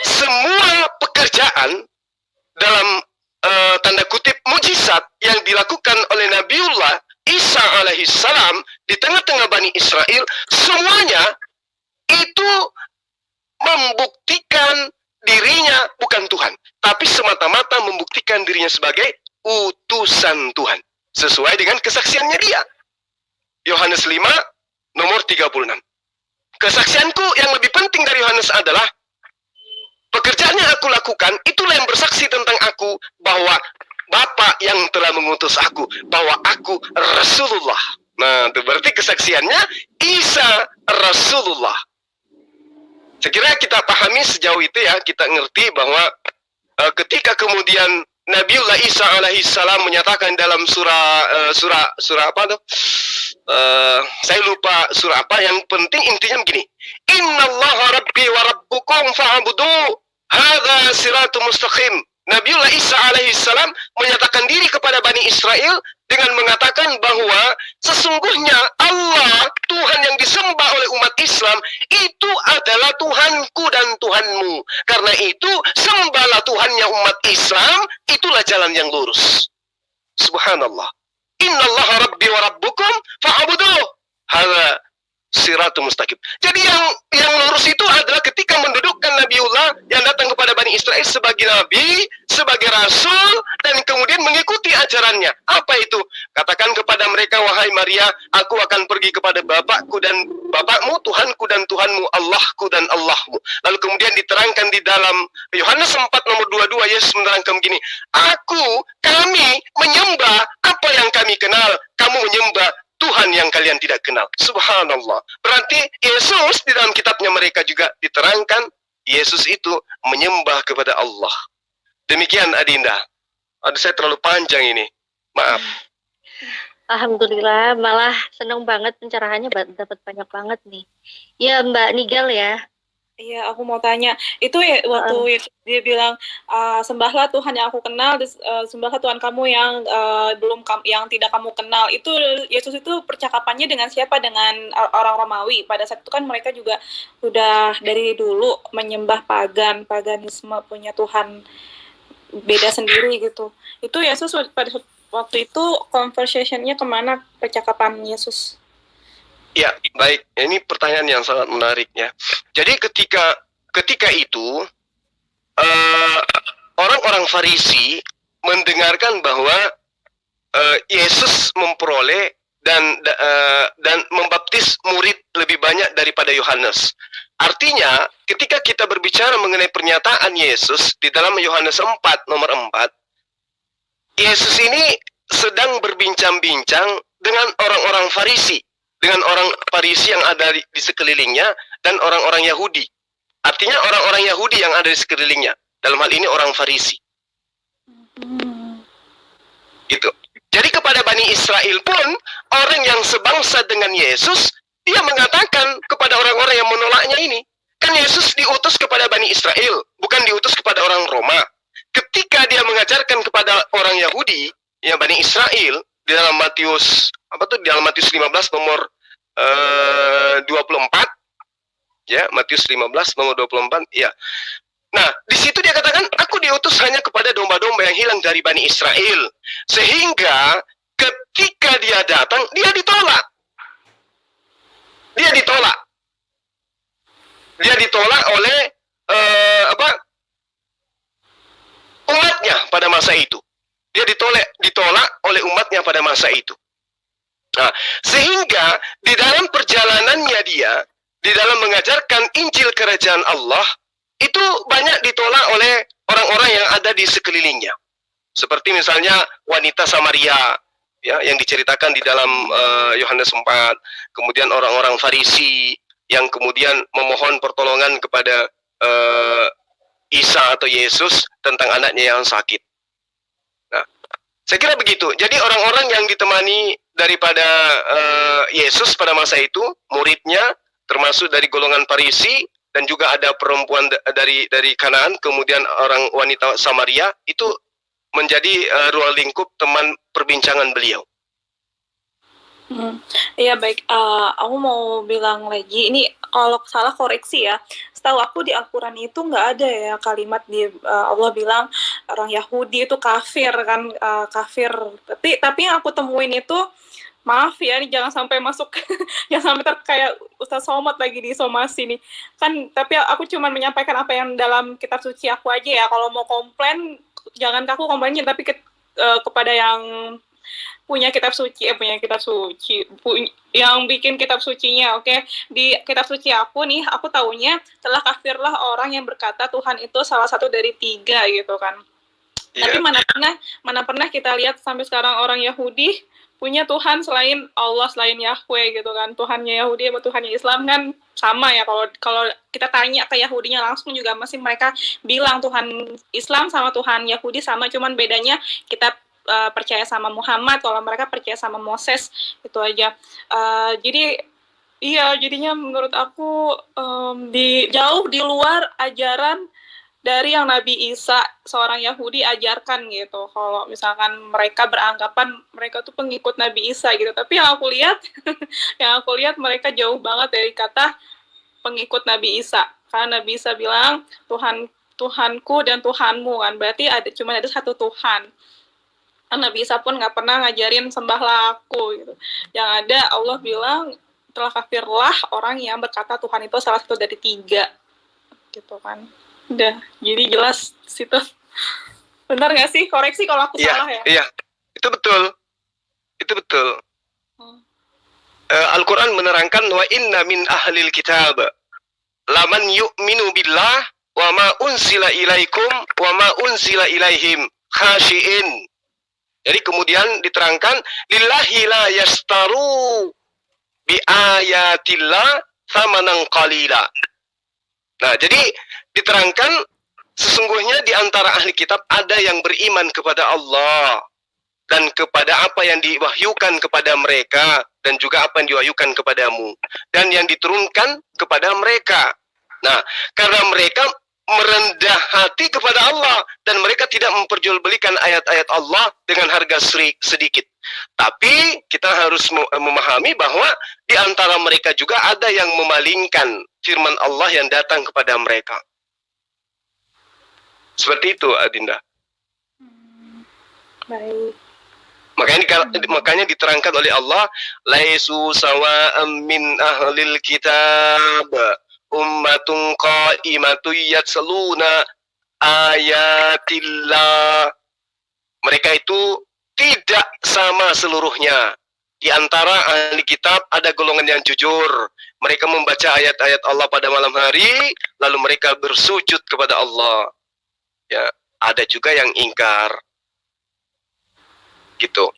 semua pekerjaan dalam tanda kutip mujizat yang dilakukan oleh Nabiullah Isa alaihissalam di tengah-tengah Bani Israel, semuanya itu membuktikan dirinya bukan Tuhan, tapi semata-mata membuktikan dirinya sebagai utusan Tuhan, sesuai dengan kesaksiannya dia. Yohanes 5 nomor 36. Kesaksianku yang lebih penting dari Yohanes adalah pekerjaan yang aku lakukan, itulah yang bersaksi tentang aku, bahwa Bapa yang telah mengutus aku, bahwa aku Rasulullah. Nah, itu berarti kesaksiannya Isa Rasulullah. Saya kira kita pahami sejauh itu ya, kita ngerti bahwa ketika kemudian Nabiullah Isa alaihissalam menyatakan dalam surah apa tuh? Saya lupa surah apa, yang penting intinya begini. Innallaha rabbi wa rabbukum fa'budu hadza siratul mustaqim. Nabiullah Isa alaihissalam menyatakan diri kepada Bani Israel dengan mengatakan bahwa sesungguhnya Allah, Tuhan yang disembah oleh umat Islam, itu adalah Tuhanku dan Tuhanmu. Karena itu, sembahlah Tuhannya umat Islam, itulah jalan yang lurus. Subhanallah. Innallaha rabbi wa rabbukum fa'buduh hadza siratul mustaqim. Jadi yang lurus itu adalah ketika mendudukkan Nabiullah yang datang kepada Bani Israel sebagai nabi, sebagai rasul, dan kemudian mengikuti ajarannya. Apa itu? Katakan kepada mereka, wahai Maria, aku akan pergi kepada bapakku dan bapakmu, Tuhanku dan Tuhanmu, Allahku dan Allahmu. Lalu kemudian diterangkan di dalam Yohanes 4 nomor 22, Yesus menerangkan begini, kami menyembah apa yang kami kenal, kamu menyembah Tuhan yang kalian tidak kenal. Subhanallah. Berarti Yesus di dalam kitabnya mereka juga diterangkan, Yesus itu menyembah kepada Allah. Demikian Adinda. Aduh, saya terlalu panjang ini. Maaf. Alhamdulillah, malah seneng banget pencerahannya, dapat banyak banget nih. Ya Mbak Nigel ya. Iya, aku mau tanya. Itu ya waktu dia bilang sembahlah Tuhan yang aku kenal, sembahlah Tuhan kamu yang yang tidak kamu kenal. Itu Yesus itu percakapannya dengan siapa? Dengan orang Romawi. Pada saat itu kan mereka juga udah dari dulu menyembah paganisme, punya Tuhan beda sendiri gitu. Itu Yesus pada waktu itu conversation-nya kemana percakapan Yesus? Ya, baik. Ini pertanyaan yang sangat menarik ya. Jadi ketika itu orang-orang Farisi mendengarkan bahwa Yesus memperoleh dan membaptis murid lebih banyak daripada Yohanes. Artinya, ketika kita berbicara mengenai pernyataan Yesus di dalam Yohanes 4 nomor 4, Yesus ini sedang berbincang-bincang dengan orang-orang Farisi, dengan orang Farisi yang ada di sekelilingnya dan orang-orang Yahudi. Artinya orang-orang Yahudi yang ada di sekelilingnya. Dalam hal ini orang Farisi. Gitu. Jadi kepada Bani Israel pun, orang yang sebangsa dengan Yesus, dia mengatakan kepada orang-orang yang menolaknya ini, kan Yesus diutus kepada Bani Israel, bukan diutus kepada orang Roma. Ketika dia mengajarkan kepada orang Yahudi, ya Bani Israel, di dalam Matius di dalam Matius 15 nomor 24, ya Matius 15 nomor 24, ya. Nah, di situ dia katakan, aku diutus hanya kepada domba-domba yang hilang dari Bani Israel. Sehingga ketika dia datang, dia ditolak. Dia ditolak. Dia ditolak oleh umatnya pada masa itu. Dia ditolak oleh umatnya pada masa itu. Nah, sehingga di dalam perjalanannya dia, di dalam mengajarkan Injil Kerajaan Allah, itu banyak ditolak oleh orang-orang yang ada di sekelilingnya. Seperti misalnya wanita Samaria, ya, yang diceritakan di dalam Yohanes 4. Kemudian orang-orang Farisi yang kemudian memohon pertolongan kepada Isa atau Yesus tentang anaknya yang sakit. Nah, saya kira begitu. Jadi orang-orang yang ditemani daripada Yesus pada masa itu, muridnya termasuk dari golongan Farisi, dan juga ada perempuan dari Kanaan, kemudian orang wanita Samaria, itu menjadi ruang lingkup teman perbincangan beliau. Iya baik, aku mau bilang lagi, ini kalau salah koreksi ya. Setahu aku di Al-Quran itu nggak ada ya kalimat di Allah bilang orang Yahudi itu kafir kan, kafir. Tapi yang aku temuin itu, maaf ya, ini jangan sampai masuk, jangan sampai kayak Ustaz Somad lagi di somasi nih. Kan, tapi aku cuma menyampaikan apa yang dalam kitab suci aku aja ya. Kalau mau komplain, jangan ke aku komplainnya, tapi kepada yang punya kitab suci, yang bikin kitab sucinya, oke? Di kitab suci aku nih, aku taunya telah kafirlah orang yang berkata Tuhan itu salah satu dari 3 gitu kan. Yeah. Tapi mana pernah kita lihat sampai sekarang orang Yahudi punya Tuhan selain Allah, selain Yahweh gitu kan. Tuhannya Yahudi sama Tuhannya Islam kan sama ya. Kalau kita tanya ke Yahudinya langsung juga masih mereka bilang Tuhan Islam sama Tuhan Yahudi sama, cuman bedanya kita percaya sama Muhammad, kalau mereka percaya sama Moses, itu aja. Jadi iya, jadinya menurut aku jauh di luar ajaran dari yang Nabi Isa seorang Yahudi ajarkan gitu. Kalau misalkan mereka beranggapan mereka tuh pengikut Nabi Isa gitu, tapi yang aku lihat mereka jauh banget dari kata pengikut Nabi Isa. Karena Nabi Isa bilang Tuhanku dan Tuhanmu kan, berarti cuma ada satu Tuhan. Nabi Isa pun nggak pernah ngajarin sembahlah aku gitu. Yang ada Allah bilang telah kafirlah orang yang berkata Tuhan itu salah satu dari 3 gitu kan. Udah, jadi jelas situ. Benar nggak sih? Koreksi kalau aku salah ya. Iya, itu betul. Al-Quran menerangkan wa inna min ahlil kitab laman yu'minu billah wa ma unzila ilaikum wa ma unzila ilaihim khashiin. Jadi kemudian diterangkan lillahi la yastaru bi ayatillah thamanan qalila. Nah, jadi diterangkan sesungguhnya di antara ahli kitab ada yang beriman kepada Allah dan kepada apa yang diwahyukan kepada mereka dan juga apa yang diwahyukan kepadamu dan yang diturunkan kepada mereka. Nah, karena mereka merendah hati kepada Allah dan mereka tidak memperjualbelikan ayat-ayat Allah dengan harga sedikit. Tapi kita harus memahami bahwa di antara mereka juga ada yang memalingkan firman Allah yang datang kepada mereka. Seperti itu, Adinda. Baik. Makanya diterangkan oleh Allah, laisu sawa'am min ahlil kitab ummatun qaimatun yatsluna ayatillah. Mereka itu tidak sama seluruhnya. Di antara ahli kitab ada golongan yang jujur. Mereka membaca ayat-ayat Allah pada malam hari, lalu mereka bersujud kepada Allah. Ya, ada juga yang ingkar. Gitu.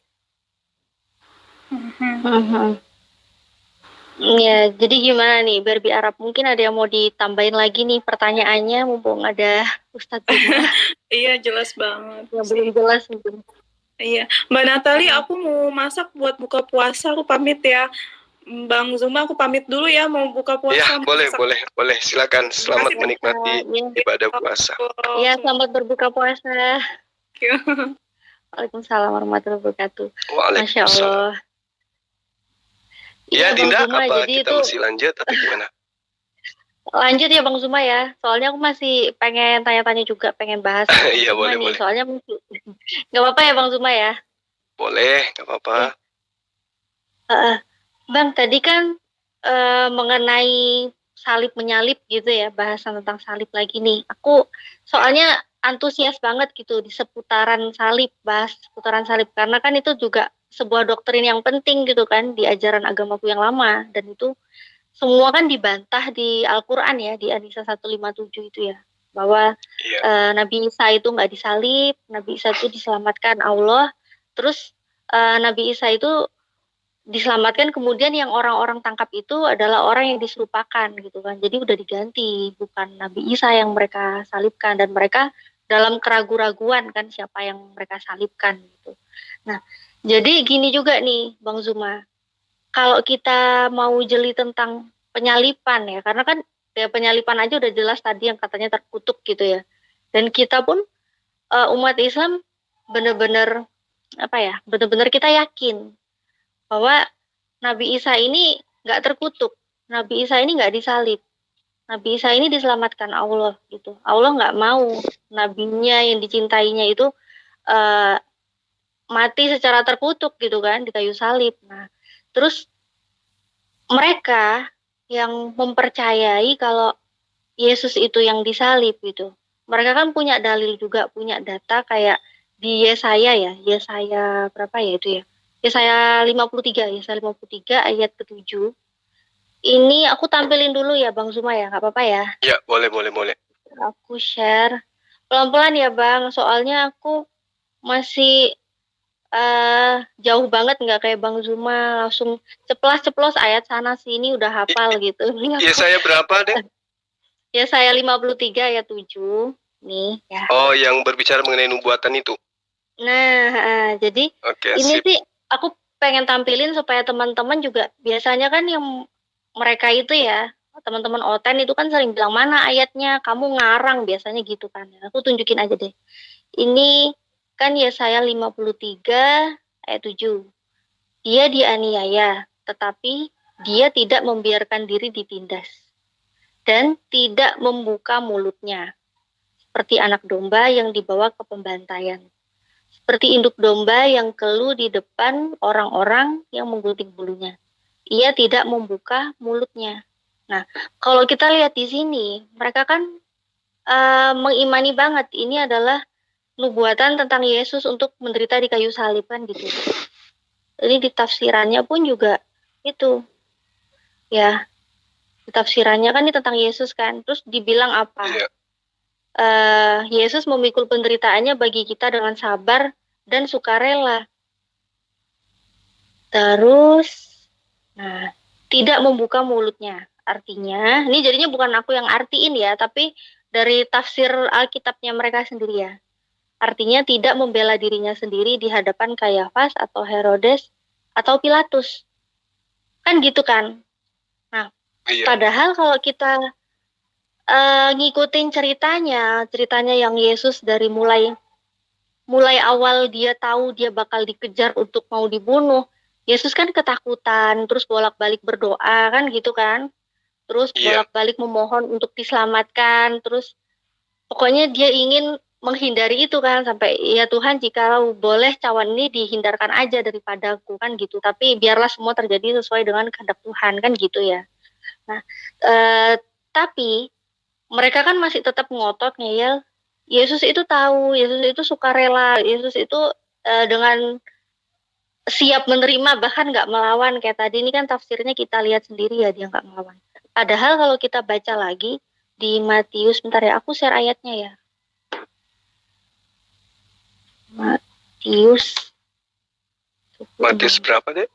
Ya, jadi gimana nih Barbie Arab? Mungkin ada yang mau ditambahin lagi nih pertanyaannya, mumpung ada Ustadz. Iya, jelas banget. Yang belum jelas mungkin. Iya, Mbak Natali, aku mau masak buat buka puasa, aku pamit ya. Bang Zuma, aku pamit dulu ya, mau buka puasa. Ya, boleh. Silakan. Selamat menikmati ibadah puasa. Iya, selamat berbuka puasa. Waalaikumsalam warahmatullahi wabarakatuh. Masya Allah. Ya, Dinda, Zuma, apa jadi kita itu masih lanjut atau gimana? lanjut ya Bang Zuma ya. Soalnya aku masih pengen tanya-tanya juga, pengen bahas. Iya, boleh. Soalnya mungkin nggak apa-apa ya Bang Zuma ya? Boleh, nggak apa-apa. Bang, tadi kan mengenai salib menyalip gitu ya, bahasan tentang salib lagi nih. Aku soalnya antusias banget gitu di seputaran salib, bahas seputaran salib. Karena kan itu juga sebuah doktrin yang penting gitu kan di ajaran agamaku yang lama. Dan itu semua kan dibantah di Al-Quran ya, di An-Nisa 157 itu ya. Bahwa Nabi Isa itu nggak disalib, Nabi Isa itu diselamatkan Allah. Terus Nabi Isa itu diselamatkan, kemudian yang orang-orang tangkap itu adalah orang yang diserupakan gitu kan. Jadi udah diganti, bukan Nabi Isa yang mereka salibkan, dan mereka dalam keraguan-raguan kan siapa yang mereka salibkan gitu. Nah, jadi gini juga nih Bang Zuma. Kalau kita mau jeli tentang penyalipan ya, karena kan ya penyalipan aja udah jelas tadi yang katanya terkutuk gitu ya. Dan kita pun umat Islam benar-benar benar-benar kita yakin bahwa Nabi Isa ini nggak terkutuk, Nabi Isa ini nggak disalib, Nabi Isa ini diselamatkan Allah gitu. Allah nggak mau nabinya yang dicintainya itu mati secara terkutuk gitu kan di kayu salib. Nah, terus mereka yang mempercayai kalau Yesus itu yang disalib gitu, mereka kan punya dalil juga, punya data kayak di Yesaya berapa ya itu ya? Yesaya 53 ayat ke-7. Ini aku tampilin dulu ya Bang Zuma ya, nggak apa-apa ya? Ya, boleh. Aku share pelan-pelan ya Bang, soalnya aku masih jauh banget, nggak kayak Bang Zuma langsung ceplos ayat sana sini udah hafal gitu. Yesaya berapa deh? Yesaya 53 ayat 7 nih ya. Oh, yang berbicara mengenai nubuatan itu. Nah, jadi ini sip. sih aku pengen tampilin supaya teman-teman juga, biasanya kan yang mereka itu ya, teman-teman Oten itu kan sering bilang mana ayatnya, kamu ngarang biasanya gitu kan. Aku tunjukin aja deh. Ini kan Yesaya 53 ayat 7. Dia dianiaya, tetapi dia tidak membiarkan diri ditindas dan tidak membuka mulutnya. Seperti anak domba yang dibawa ke pembantaian. Seperti induk domba yang keluh di depan orang-orang yang menggunting bulunya. ia tidak membuka mulutnya. Nah, kalau kita lihat di sini, mereka kan mengimani banget ini adalah nubuatan tentang Yesus untuk menderita di kayu salib kan gitu. Jadi di tafsirannya pun juga itu, ya, di tafsirannya kan ini tentang Yesus kan. Terus dibilang apa? Iya. Yesus memikul penderitaannya bagi kita dengan sabar dan sukarela. Terus, nah, tidak membuka mulutnya. Artinya, ini jadinya bukan aku yang artiin ya, tapi dari tafsir Alkitabnya mereka sendiri ya. Artinya tidak membela dirinya sendiri di hadapan Kayafas atau Herodes atau Pilatus. Kan gitu kan? Nah, Iya. padahal kalau kita ngikutin ceritanya yang Yesus dari mulai awal dia tahu dia bakal dikejar untuk mau dibunuh. Yesus kan ketakutan, terus bolak-balik berdoa kan gitu kan. Terus bolak-balik memohon untuk diselamatkan, terus pokoknya dia ingin menghindari itu kan, sampai ya Tuhan jika boleh cawan ini dihindarkan aja daripadaku kan gitu, tapi biarlah semua terjadi sesuai dengan kehendak Tuhan kan gitu ya. Nah, tapi mereka kan masih tetap ngotot ngeyel, Yesus itu tahu, Yesus itu sukarela, Yesus itu dengan siap menerima bahkan nggak melawan kayak tadi ini kan tafsirnya kita lihat sendiri ya dia nggak melawan. Padahal kalau kita baca lagi di Matius, bentar ya aku share ayatnya ya. Matius berapa deh?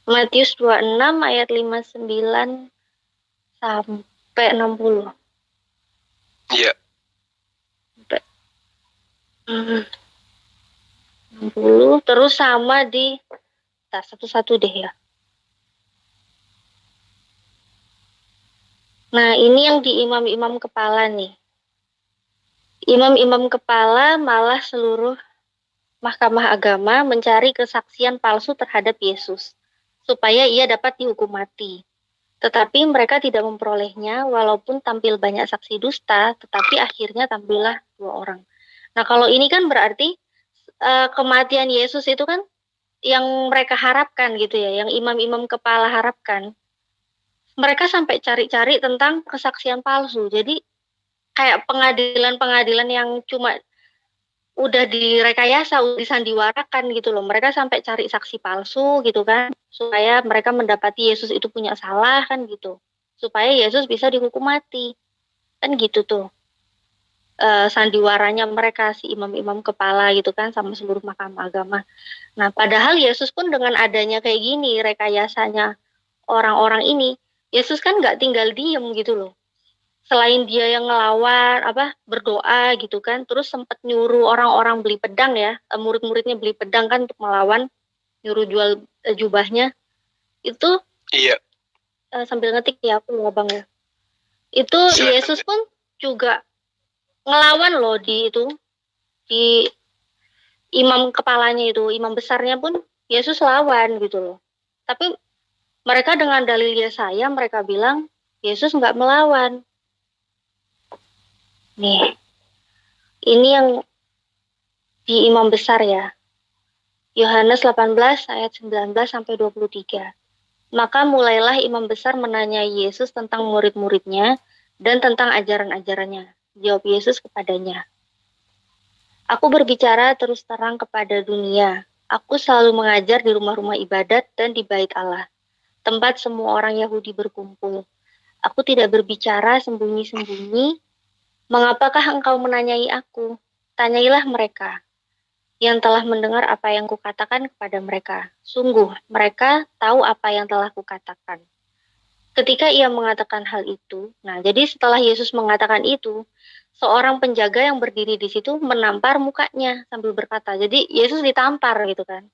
Matius 26 ayat 59 sampai 60. Iya. Sampai 60 terus sama di satu-satu deh ya. Nah, ini yang di imam-imam kepala nih. Imam-imam kepala malah seluruh Mahkamah Agama mencari kesaksian palsu terhadap Yesus, supaya ia dapat dihukum mati. Tetapi mereka tidak memperolehnya, walaupun tampil banyak saksi dusta, tetapi akhirnya tampillah 2 orang. Nah, kalau ini kan berarti kematian Yesus itu kan yang mereka harapkan gitu ya, yang imam-imam kepala harapkan. Mereka sampai cari-cari tentang kesaksian palsu. Jadi kayak pengadilan-pengadilan yang cuma udah direkayasa, udah disandiwarakan gitu loh. Mereka sampai cari saksi palsu gitu kan, supaya mereka mendapati Yesus itu punya salah kan gitu. Supaya Yesus bisa dihukum mati. Kan gitu tuh. Sandiwaranya mereka si imam-imam kepala gitu kan sama seluruh mahkamah agama. Nah, padahal Yesus pun dengan adanya kayak gini rekayasanya orang-orang ini, Yesus kan nggak tinggal diem gitu loh. Selain dia yang ngelawan berdoa gitu kan, terus sempat nyuruh orang-orang beli pedang ya, murid-muridnya beli pedang kan untuk melawan, nyuruh jual jubahnya itu. Iya. Sambil ngetik ya aku ngobang ya, itu Yesus pun juga ngelawan loh di imam kepalanya itu, imam besarnya pun Yesus lawan gitu loh. Tapi mereka dengan dalil Yesaya mereka bilang Yesus nggak melawan. Nih, ini yang di imam besar ya. Yohanes 18 ayat 19 sampai 23. Maka mulailah imam besar menanyai Yesus tentang murid-muridnya dan tentang ajaran-ajarannya. Jawab Yesus kepadanya, Aku berbicara terus terang kepada dunia. Aku selalu mengajar di rumah-rumah ibadat dan di bait Allah, tempat semua orang Yahudi berkumpul. Aku tidak berbicara sembunyi-sembunyi. Mengapakah engkau menanyai aku? Tanyailah mereka yang telah mendengar apa yang kukatakan kepada mereka. Sungguh, mereka tahu apa yang telah kukatakan. Ketika ia mengatakan hal itu, nah jadi setelah Yesus mengatakan itu, seorang penjaga yang berdiri di situ menampar mukanya sambil berkata, jadi Yesus ditampar gitu kan.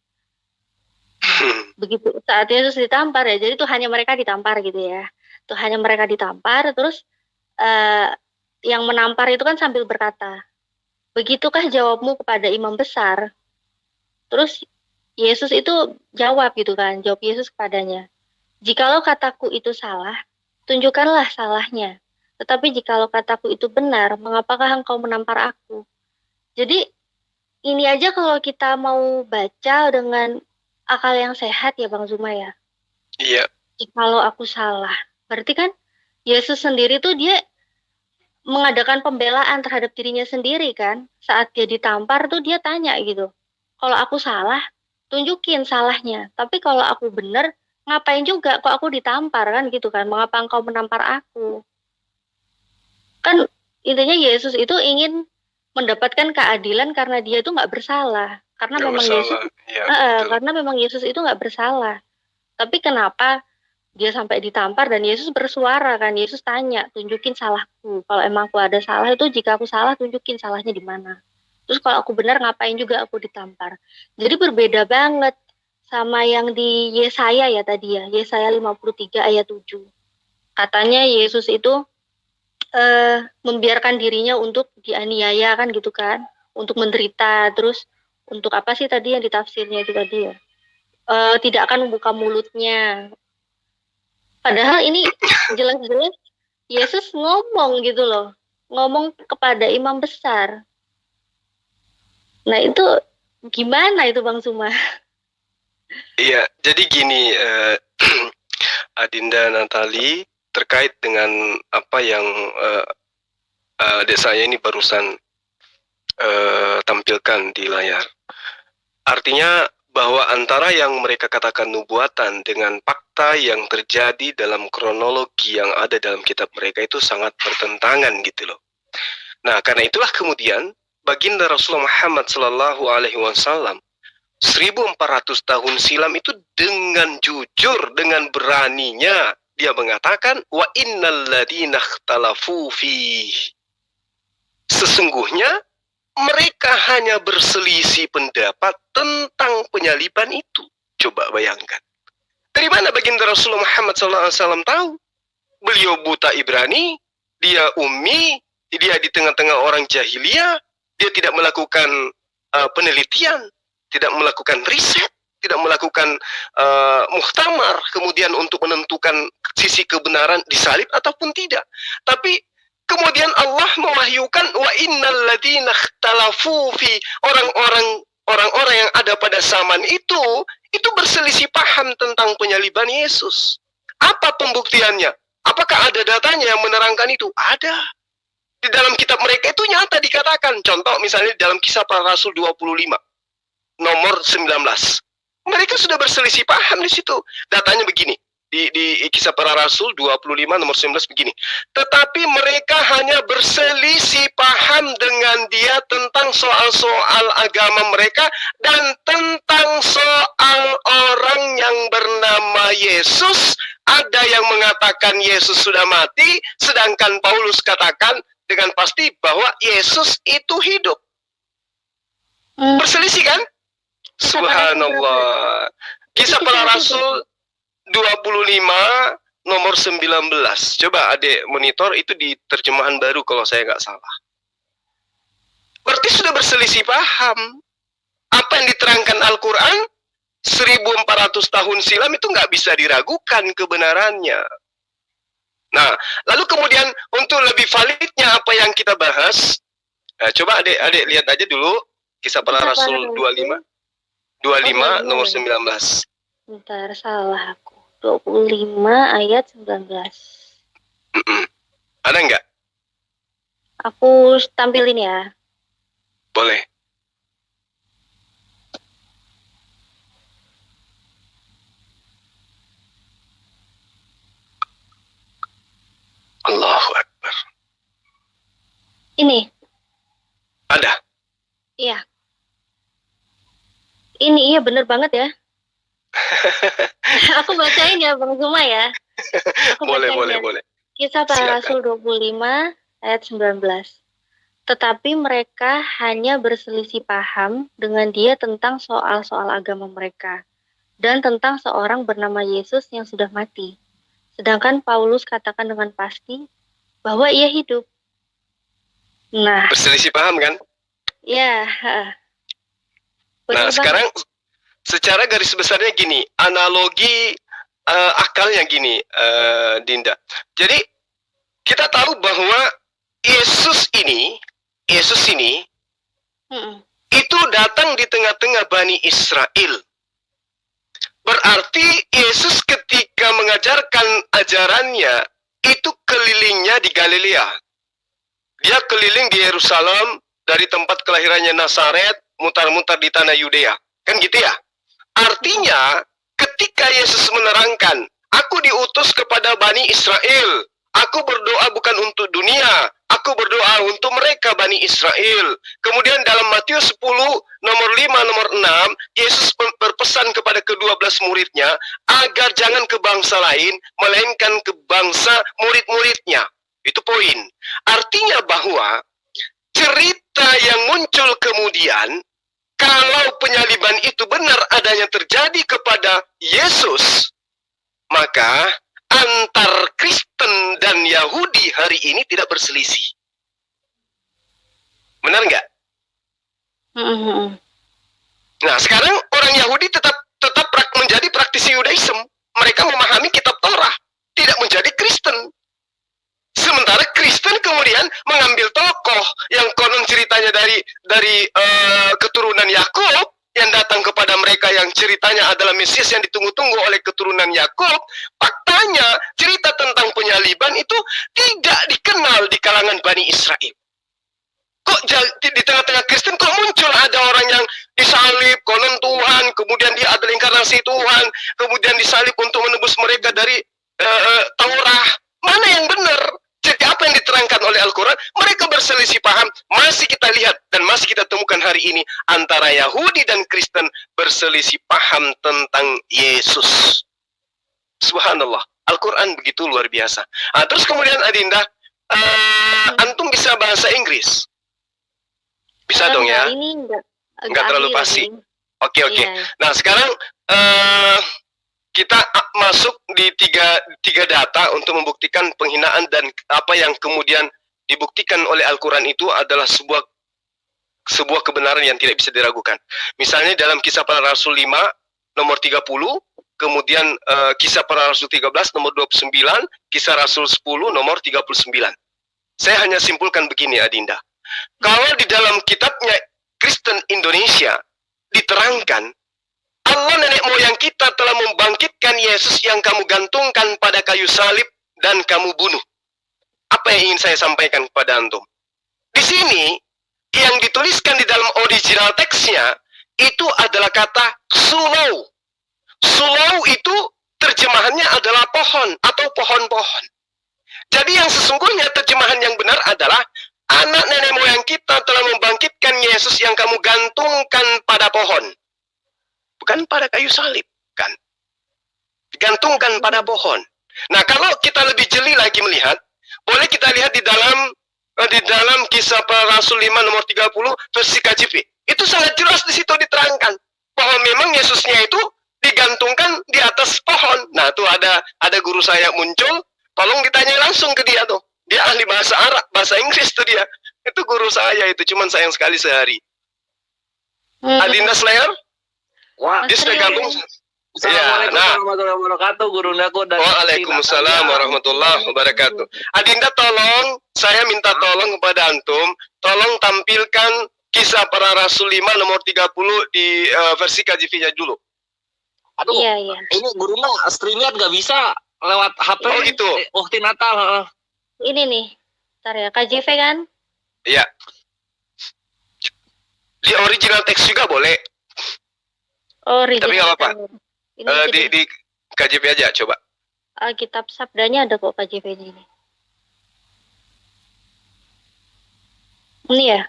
Begitu saat Yesus ditampar ya, jadi tuh hanya mereka ditampar gitu ya. Tuh hanya mereka ditampar, terus yang menampar itu kan sambil berkata, begitukah jawabmu kepada imam besar? Terus Yesus itu jawab gitu kan, jawab Yesus kepadanya, jikalau kataku itu salah, tunjukkanlah salahnya. Tetapi jikalau kataku itu benar, mengapakah engkau menampar aku? Jadi ini aja kalau kita mau baca dengan akal yang sehat ya Bang Zuma ya. Iya. Kalau aku salah, berarti kan Yesus sendiri tuh dia mengadakan pembelaan terhadap dirinya sendiri kan. Saat dia ditampar tuh dia tanya gitu, kalau aku salah, tunjukin salahnya. Tapi kalau aku benar, ngapain juga kok aku ditampar kan gitu kan. Mengapa engkau menampar aku? Kan intinya Yesus itu ingin mendapatkan keadilan karena dia itu nggak bersalah. Karena Nggak memang Yesus, bersalah. Iya, betul. karena memang Yesus itu nggak bersalah. Tapi kenapa dia sampai ditampar dan Yesus bersuara kan, Yesus tanya, tunjukin salahku. Kalau emang aku ada salah itu, jika aku salah tunjukin salahnya di mana. Terus kalau aku benar ngapain juga aku ditampar. Jadi berbeda banget sama yang di Yesaya ya tadi ya, Yesaya 53 ayat 7. Katanya Yesus itu membiarkan dirinya untuk dianiaya kan gitu kan, untuk menderita. Terus untuk apa sih tadi yang ditafsirnya itu tadi ya? Tidak akan membuka mulutnya. Padahal ini jelas-jelas Yesus ngomong gitu loh. Ngomong kepada imam besar. Nah itu gimana itu Bang Suma? Iya, jadi gini, Adinda Natali, terkait dengan apa yang adik saya ini barusan tampilkan di layar. Artinya bahwa antara yang mereka katakan nubuatan dengan fakta yang terjadi dalam kronologi yang ada dalam kitab mereka itu sangat bertentangan gitu loh. Nah, karena itulah kemudian baginda Rasulullah Muhammad Sallallahu Alaihi Wasallam 1400 tahun silam itu dengan jujur, dengan beraninya dia mengatakan wa innal ladina ikhtalafu fi, sesungguhnya mereka hanya berselisih pendapat tentang penyaliban itu. Coba bayangkan. Dari mana baginda Rasulullah Muhammad SAW tahu? Beliau buta Ibrani, dia ummi, dia di tengah-tengah orang jahiliyah, dia tidak melakukan penelitian, tidak melakukan riset, tidak melakukan muhtamar, kemudian untuk menentukan sisi kebenaran disalib ataupun tidak. Tapi kemudian Allah mewahyukan wa innal ladzina ikhtalafu fi, orang-orang yang ada pada zaman itu berselisih paham tentang penyaliban Yesus. Apa pembuktiannya? Apakah ada datanya yang menerangkan itu? Ada. Di dalam kitab mereka itu nyata dikatakan. Contoh misalnya dalam Kisah Para Rasul 25 nomor 19. Mereka sudah berselisih paham di situ. Datanya begini. Di Kisah Para Rasul 25 nomor 19 begini. Tetapi mereka hanya berselisih paham dengan dia tentang soal-soal agama mereka dan tentang soal orang yang bernama Yesus. Ada yang mengatakan Yesus sudah mati, sedangkan Paulus katakan dengan pasti bahwa Yesus itu hidup. Berselisih kan? Subhanallah. Kisah Para Rasul 25 nomor 19. Coba adik monitor itu di terjemahan baru kalau saya nggak salah. Berarti sudah berselisih paham. Apa yang diterangkan Al-Quran 1400 tahun silam itu nggak bisa diragukan kebenarannya. Nah, lalu kemudian untuk lebih validnya apa yang kita bahas, coba adik lihat aja dulu Kisah Para Rasul 25 nomor 19. Bentar, salah aku. 25 ayat 19. Ada nggak? Aku tampilin ya. Boleh. Allahu Akbar. Ini. Ada? Iya. Ini iya bener banget ya. Aku bacain ya Bang Zuma ya. Boleh. Kisah Para Rasul 25 ayat 19. Tetapi mereka hanya berselisih paham dengan dia tentang soal-soal agama mereka dan tentang seorang bernama Yesus yang sudah mati. Sedangkan Paulus katakan dengan pasti bahwa ia hidup. Nah, berselisih paham kan? Ya. Nah, sekarang secara garis besarnya gini, analogi akalnya gini, Dinda. Jadi kita tahu bahwa Yesus ini itu datang di tengah-tengah Bani Israel. Berarti Yesus ketika mengajarkan ajarannya, itu kelilingnya di Galilea. Dia keliling di Yerusalem, dari tempat kelahirannya Nazaret, mutar-mutar di tanah Yudea. Kan gitu ya? Artinya, ketika Yesus menerangkan, aku diutus kepada Bani Israel. Aku berdoa bukan untuk dunia. Aku berdoa untuk mereka Bani Israel. Kemudian dalam Matius 10, nomor 5, nomor 6, Yesus berpesan kepada ke-12 muridnya, agar jangan ke bangsa lain, melainkan ke bangsa murid-muridnya. Itu poin. Artinya bahwa cerita yang muncul kemudian, kalau penyaliban itu benar adanya terjadi kepada Yesus, maka antar Kristen dan Yahudi hari ini tidak berselisih. Benar nggak? Nah, sekarang orang Yahudi tetap menjadi praktisi Yudaism. Mereka memahami kitab Torah, tidak menjadi Kristen. Sementara Kristen kemudian mengambil tokoh yang konon ceritanya dari keturunan Yakub, yang datang kepada mereka yang ceritanya adalah Mesias yang ditunggu-tunggu oleh keturunan Yakub. Faktanya cerita tentang penyaliban itu tidak dikenal di kalangan Bani Israel. Kok di tengah-tengah Kristen kok muncul ada orang yang disalib konon Tuhan, kemudian dia adalah inkarnasi Tuhan, kemudian disalib untuk menebus mereka dari Taurat. Mana yang benar? Jadi apa yang diterangkan oleh Al-Quran, mereka berselisih paham. Masih kita lihat dan masih kita temukan hari ini, antara Yahudi dan Kristen berselisih paham tentang Yesus. Subhanallah, Al-Quran begitu luar biasa. Nah, terus kemudian Adinda, antum bisa bahasa Inggris? Bisa dong ya? Ini enggak terlalu pasti. Oke. Iya. Nah, sekarang kita masuk di tiga data untuk membuktikan penghinaan, dan apa yang kemudian dibuktikan oleh Al-Quran itu adalah sebuah kebenaran yang tidak bisa diragukan. Misalnya dalam Kisah Para Rasul 5 nomor 30, kemudian Kisah Para Rasul 13 nomor 29, Kisah Rasul 10 nomor 39. Saya hanya simpulkan begini Adinda. Kalau di dalam kitabnya Kristen Indonesia diterangkan, Allah nenek moyang kita telah membangkitkan Yesus yang kamu gantungkan pada kayu salib dan kamu bunuh. Apa yang ingin saya sampaikan kepada antum? Di sini, yang dituliskan di dalam original teksnya, itu adalah kata sulau. Sulau itu terjemahannya adalah pohon atau pohon-pohon. Jadi yang sesungguhnya terjemahan yang benar adalah, anak nenek moyang kita telah membangkitkan Yesus yang kamu gantungkan pada pohon. Bukan pada kayu salib, kan? Digantungkan pada pohon. Nah, kalau kita lebih jeli lagi melihat, boleh kita lihat di dalam Kisah Para Rasul 5 nomor 30 versi KJV. Itu sangat jelas di situ diterangkan bahwa memang Yesusnya itu digantungkan di atas pohon. Nah, tuh ada guru saya muncul, tolong ditanya langsung ke dia tuh. Dia ahli bahasa Arab, bahasa Inggris tuh dia. Itu guru saya itu, cuman sayang sekali sehari. Adinda Slayer? Wah, dia sudah gabung. Assalamualaikum warahmatullahi wabarakatuh, Guru Naku. Waalaikumsalam warahmatullahi wabarakatuh. Adinda, tolong, saya minta tolong kepada antum, tolong tampilkan Kisah Para Rasul 5 nomor 30 di versi KJV-nya dulu. Aduh, Iya. ini Guru Nak streamnya nggak bisa lewat HP. Oh gitu. Waktu Natal. Ini nih, ntar ya, KJV kan? Iya. Di original teks juga boleh. Oh, Tapi nggak apa-apa. Ini Di KJV aja, coba. Alkitab Sabdanya ada kok KJV-nya ini. Ini ya?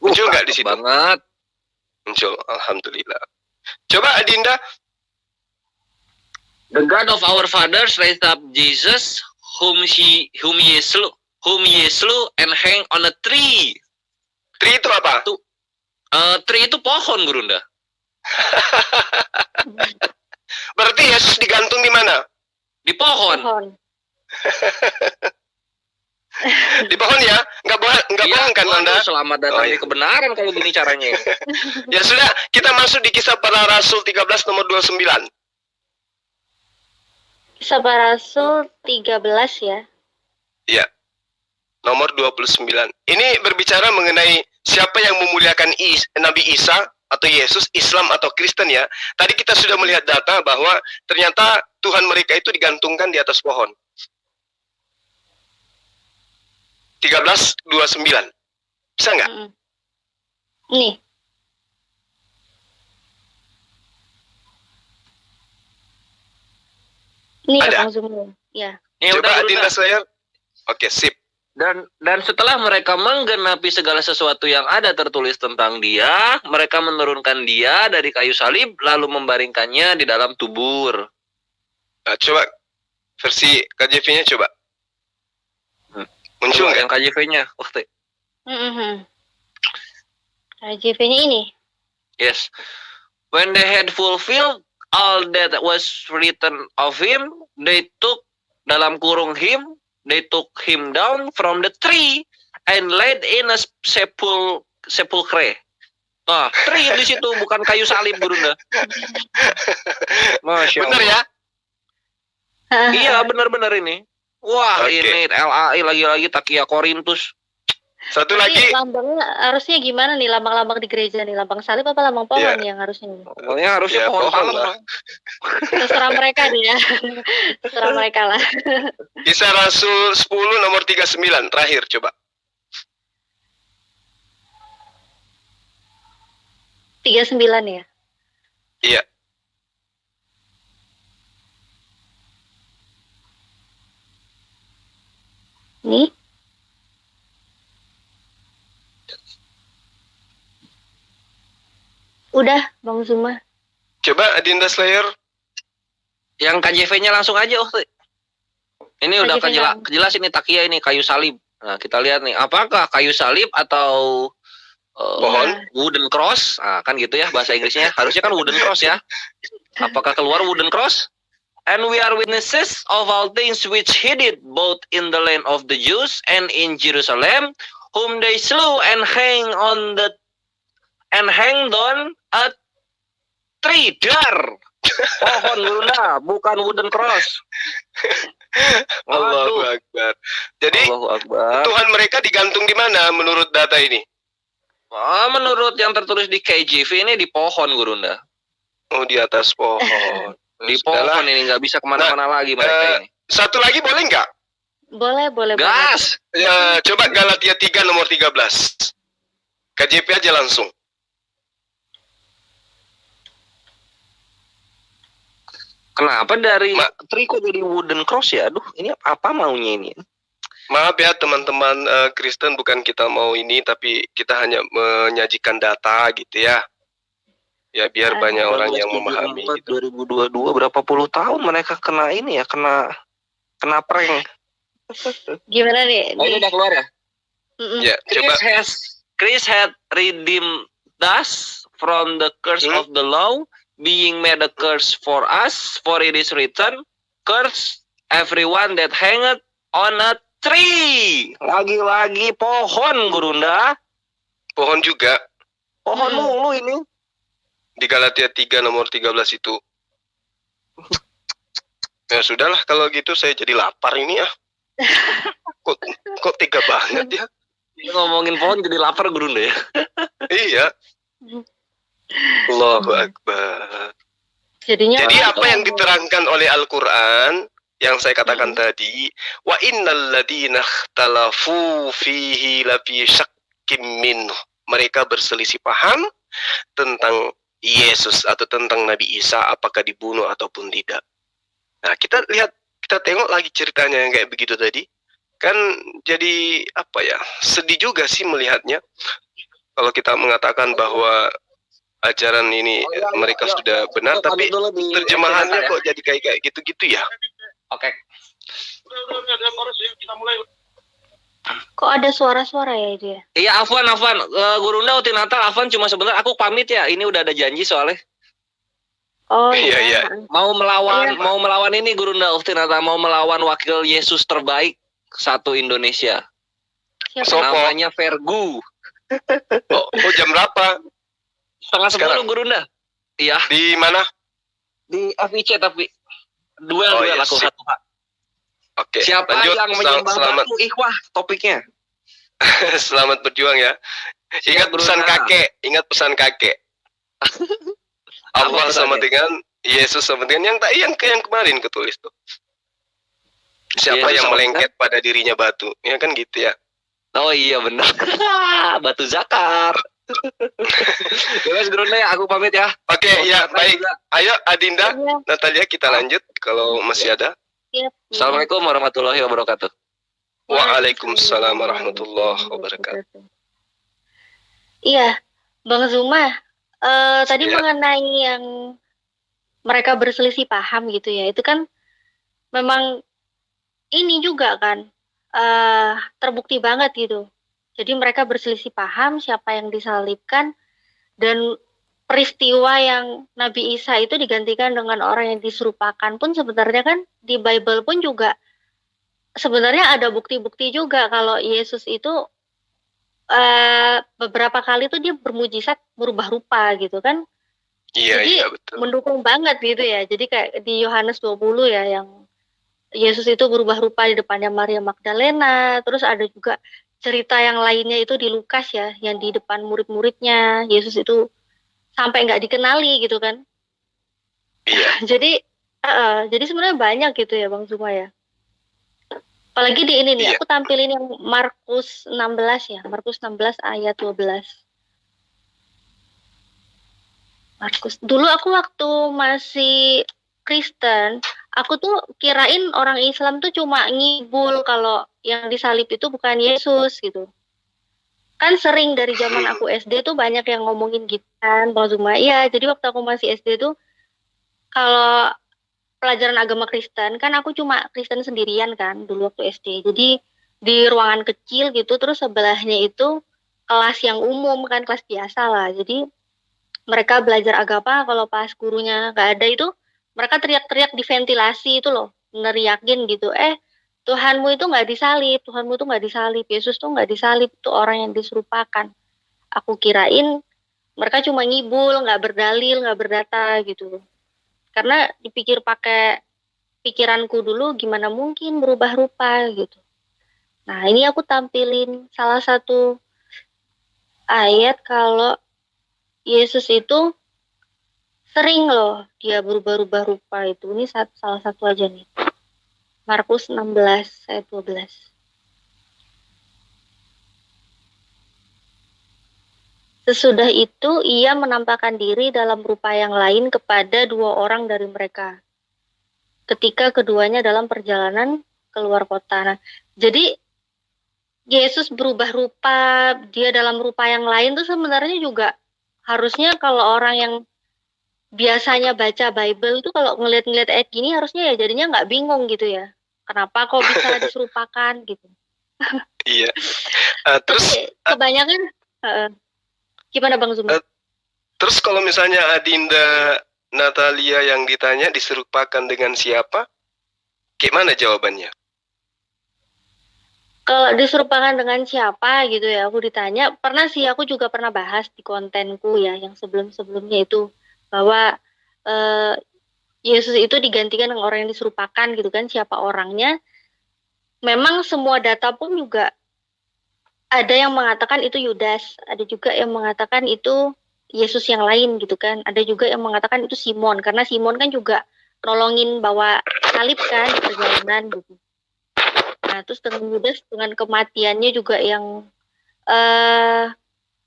Muncul nggak di situ? Banget. Muncul, alhamdulillah. Coba Adinda. The God of our fathers raised up Jesus, whom ye slew and hang on a tree. Tree itu apa? Tree itu pohon, Gurunda. Berarti Yesus digantung di mana? Di pohon. Di pohon ya? Nggak bohong kan Anda? Selamat datang di kebenaran kalau gini caranya. Ya sudah, kita masuk di Kisah Para Rasul 13 nomor 29. Kisah Para Rasul 13 ya? Iya. Nomor 29. Ini berbicara mengenai siapa yang memuliakan Nabi Isa atau Yesus, Islam atau Kristen ya. Tadi kita sudah melihat data bahwa ternyata Tuhan mereka itu digantungkan di atas pohon. 13:29. Bisa nggak? Nih. Ini ya Bang Zumi. Ya. Coba Adinda Slayer. Oke, sip. Dan setelah mereka menggenapi segala sesuatu yang ada tertulis tentang dia, mereka menurunkan dia dari kayu salib lalu membaringkannya di dalam kubur. Nah, coba versi KJV-nya coba. Muncul yang KJV-nya waktu. KJV-nya ini. Yes. When they had fulfilled all that was written of him, they took dalam kurung him, they took him down from the tree and laid in a sepulchre. Nah, tree di situ bukan kayu salib, Burunda. Masya Allah. Benar ya? Iya, benar-benar ini. Wah, ini LAI lagi-lagi Takia Korintus. Satu Jadi lagi. lambangnya harusnya gimana nih, lambang-lambang di gereja nih? Lambang salib apa lambang pohon yang harusnya nih? Pokoknya harusnya pohon palem lah. Terserah mereka nih ya. Terserah mereka lah. Kisah Rasul 10 nomor 39 terakhir coba. 39 ya? Iya. Nih. Udah, Bang Zuma. Coba Adinda Slayer. Yang KJV-nya langsung aja, Ini udah jelas ini Takia ini kayu salib. Nah, kita lihat nih, apakah kayu salib atau pohon wooden cross? Nah, kan gitu ya bahasa Inggrisnya. Harusnya kan wooden cross ya. Apakah keluar wooden cross? And we are witnesses of all things which he did, both in the land of the Jews and in Jerusalem, whom they slew and hanged on a tree. Dar. Pohon Burunda, bukan wooden cross. Allahu Akbar. Jadi Tuhan mereka digantung di mana menurut data ini? Menurut yang tertulis di KJV ini di pohon, Gurunda. Oh, di atas pohon. Di pohon ini nggak bisa kemana-mana lagi mereka ini. Satu lagi boleh nggak? Boleh. Gas. Ya, coba Galatia 3 nomor 13. KJP aja langsung. Kenapa dari tree kok jadi wooden cross ya? Aduh, ini apa maunya ini? Maaf ya teman-teman Kristen, bukan kita mau ini, tapi kita hanya menyajikan data gitu ya. Ya biar banyak orang yang memahami. 2022 berapa puluh tahun mereka kena ini ya, kena prank. Gimana nih? Oh, ini udah keluar ya? Ya, coba. Chris had redeemed us from the curse of the law, being made a curse for us, for it is written, curse everyone that hangeth on a tree. Lagi-lagi pohon, Gurunda. Pohon juga. Pohon mulu ini. Di Galatia 3 nomor 13 itu. Ya sudahlah kalau gitu, saya jadi lapar ini ya. Kok tega banget ya. Ngomongin pohon jadi lapar, Gurunda ya. Iya. Allahu Akbar. Jadi apa yang diterangkan oleh Al-Quran yang saya katakan tadi, wa innal ladina ikhtalafu fihi lafi syakkim minhu. Mereka berselisih paham tentang Yesus atau tentang Nabi Isa, apakah dibunuh ataupun tidak. Nah, kita tengok lagi ceritanya yang kayak begitu tadi. Kan jadi apa ya? Sedih juga sih melihatnya. Kalau kita mengatakan bahwa ajaran ini mereka sudah benar, tapi terjemahannya kok jadi kayak gitu-gitu ya. Oke. Kok ada suara-suara ya dia? Iya, Afwan. Gurunda uti Natal, Afwan cuma sebentar, aku pamit ya. Ini udah ada janji soalnya. Oh iya. Mau melawan ini Gurunda uti Natal, mau melawan wakil Yesus terbaik satu Indonesia. Siapa? Namanya Vergu. Oh, jam berapa? 9:30 Gurunda. Iya. Di mana? Di FIC tapi duel aku satu. Oke. Siapa lanjut. yang menyembah batu ikhwah topiknya? Selamat berjuang ya. Ingat pesan kakek, ingat pesan kakek. Allah sama dengan Yesus sama dengan yang kemarin ketulis tuh. Siapa Yesus yang sama melengket pada dirinya batu? Ya kan gitu ya. Oh iya benar. Batu zakar. Ya wes Grunde, aku pamit ya. Oke, ya baik. Juga. Ayo Adinda, Iya. Natalia kita lanjut kalau masih ada. Siap. Assalamualaikum warahmatullahi wabarakatuh. Waalaikumsalam warahmatullahi wabarakatuh. Iya, Bang Zuma, tadi Iya. mengenai yang mereka berselisih paham gitu ya, itu kan memang ini juga kan terbukti banget gitu. Jadi mereka berselisih paham siapa yang disalibkan, dan peristiwa yang Nabi Isa itu digantikan dengan orang yang diserupakan pun sebenarnya kan di Bible pun juga sebenarnya ada bukti-bukti juga kalau Yesus itu beberapa kali tuh dia bermujizat merubah rupa gitu kan. Iya, Jadi iya betul. mendukung banget gitu ya. Jadi kayak di Yohanes 20 ya, yang Yesus itu berubah rupa di depannya Maria Magdalena. Terus ada juga cerita yang lainnya itu di Lukas ya, yang di depan murid-muridnya Yesus itu sampai nggak dikenali gitu kan. Iya. Jadi sebenarnya banyak gitu ya Bang Zuma ya. Apalagi di ini nih, Iya. aku tampilin yang Markus 16 ya, Markus 16 ayat 12. Markus. Dulu aku waktu masih Kristen, aku tuh kirain orang Islam tuh cuma ngibul kalau yang disalib itu bukan Yesus gitu. Kan sering dari zaman aku SD tuh banyak yang ngomongin gitu kan, Bang Zuma. Iya, jadi waktu aku masih SD tuh kalau pelajaran agama Kristen, kan aku cuma Kristen sendirian kan dulu waktu SD. Jadi di ruangan kecil gitu, terus sebelahnya itu kelas yang umum kan, kelas biasa lah. Jadi mereka belajar agama, kalau pas gurunya nggak ada itu, mereka teriak-teriak di ventilasi itu loh, neriakin gitu, Tuhanmu itu nggak disalib, Tuhanmu itu nggak disalib, Yesus tuh nggak disalib, itu orang yang diserupakan. Aku kirain mereka cuma ngibul, nggak berdalil, nggak berdata gitu. Karena dipikir pakai pikiranku dulu, gimana mungkin berubah rupa gitu. Nah ini aku tampilin salah satu ayat kalau Yesus itu sering loh dia berubah-ubah rupa itu. Ini salah satu aja nih. Markus 16 ayat 12. Sesudah itu ia menampakkan diri dalam rupa yang lain kepada dua orang dari mereka, ketika keduanya dalam perjalanan keluar kota. Nah, jadi Yesus berubah rupa, dia dalam rupa yang lain tuh sebenarnya juga harusnya kalau orang yang biasanya baca Bible tuh kalau ngeliat-ngeliat ayat gini harusnya ya jadinya nggak bingung gitu ya. Kenapa kok bisa diserupakan gitu. Iya. Terus kebanyakan gimana Bang Zuma? Terus kalau misalnya Adinda Natalia yang ditanya diserupakan dengan siapa? Gimana jawabannya? Kalau diserupakan dengan siapa gitu ya, aku ditanya, pernah sih aku juga pernah bahas di kontenku ya, yang sebelum-sebelumnya itu, bahwa Yesus itu digantikan dengan orang yang diserupakan gitu kan, siapa orangnya. Memang semua data pun juga ada yang mengatakan itu Yudas, ada juga yang mengatakan itu Yesus yang lain gitu kan, ada juga yang mengatakan itu Simon, karena Simon kan juga nolongin bawa salib kan di perjalanan gitu. Nah terus dengan Yudas dengan kematiannya juga yang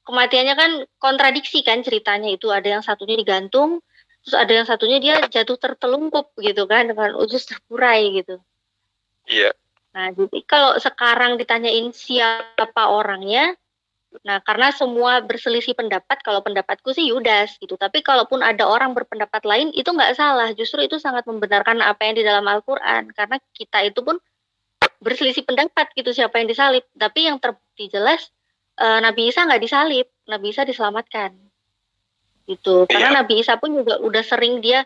kematiannya kan kontradiksi kan ceritanya, itu ada yang satunya digantung, terus ada yang satunya dia jatuh tertelungkup gitu kan dengan usus terburai gitu. Iya. Nah, jadi kalau sekarang ditanyain siapa orangnya, nah karena semua berselisih pendapat, kalau pendapatku sih Yudas gitu. Tapi kalaupun ada orang berpendapat lain, itu nggak salah. Justru itu sangat membenarkan apa yang di dalam Al-Quran. Karena kita itu pun berselisih pendapat gitu siapa yang disalib. Tapi yang terbukti jelas, Nabi Isa nggak disalib, Nabi Isa diselamatkan. Gitu. Karena Nabi Isa pun juga udah sering dia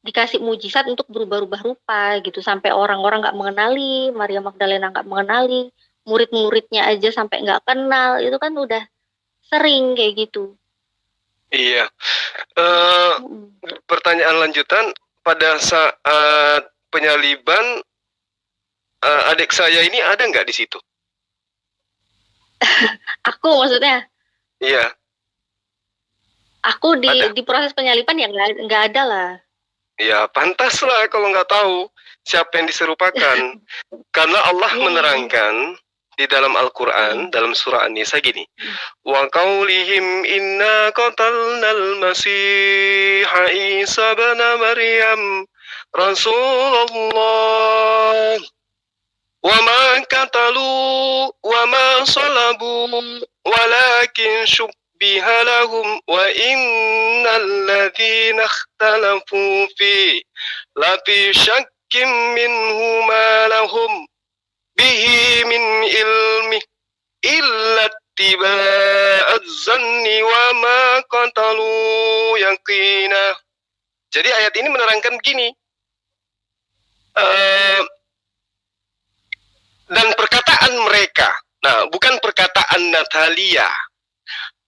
dikasih mujizat untuk berubah-ubah rupa gitu, sampai orang-orang nggak mengenali, Maria Magdalena nggak mengenali, murid-muridnya aja sampai nggak kenal, itu kan udah sering kayak gitu. Iya. Pertanyaan lanjutan, pada saat penyaliban adik saya ini ada nggak di situ? Aku maksudnya. Iya. Aku di proses penyalipan ya nggak ada lah. Ya pantas lah kalau nggak tahu siapa yang diserupakan. Karena Allah menerangkan di dalam Al-Quran, dalam surah An-Nisa gini. Wa qaulihim inna qatalnal masiha Isa ibn Maryam Rasulullah wa ma qatalu wa ma salabu walakin biha lahum wa innal ladzina ikhtalafu fi lafi syakkim minhu ma lahum bihi min ilmi illa tiba'az zanni wa ma qatalu yaqina. Jadi ayat ini menerangkan begini, dan perkataan mereka, nah bukan perkataan Natalia,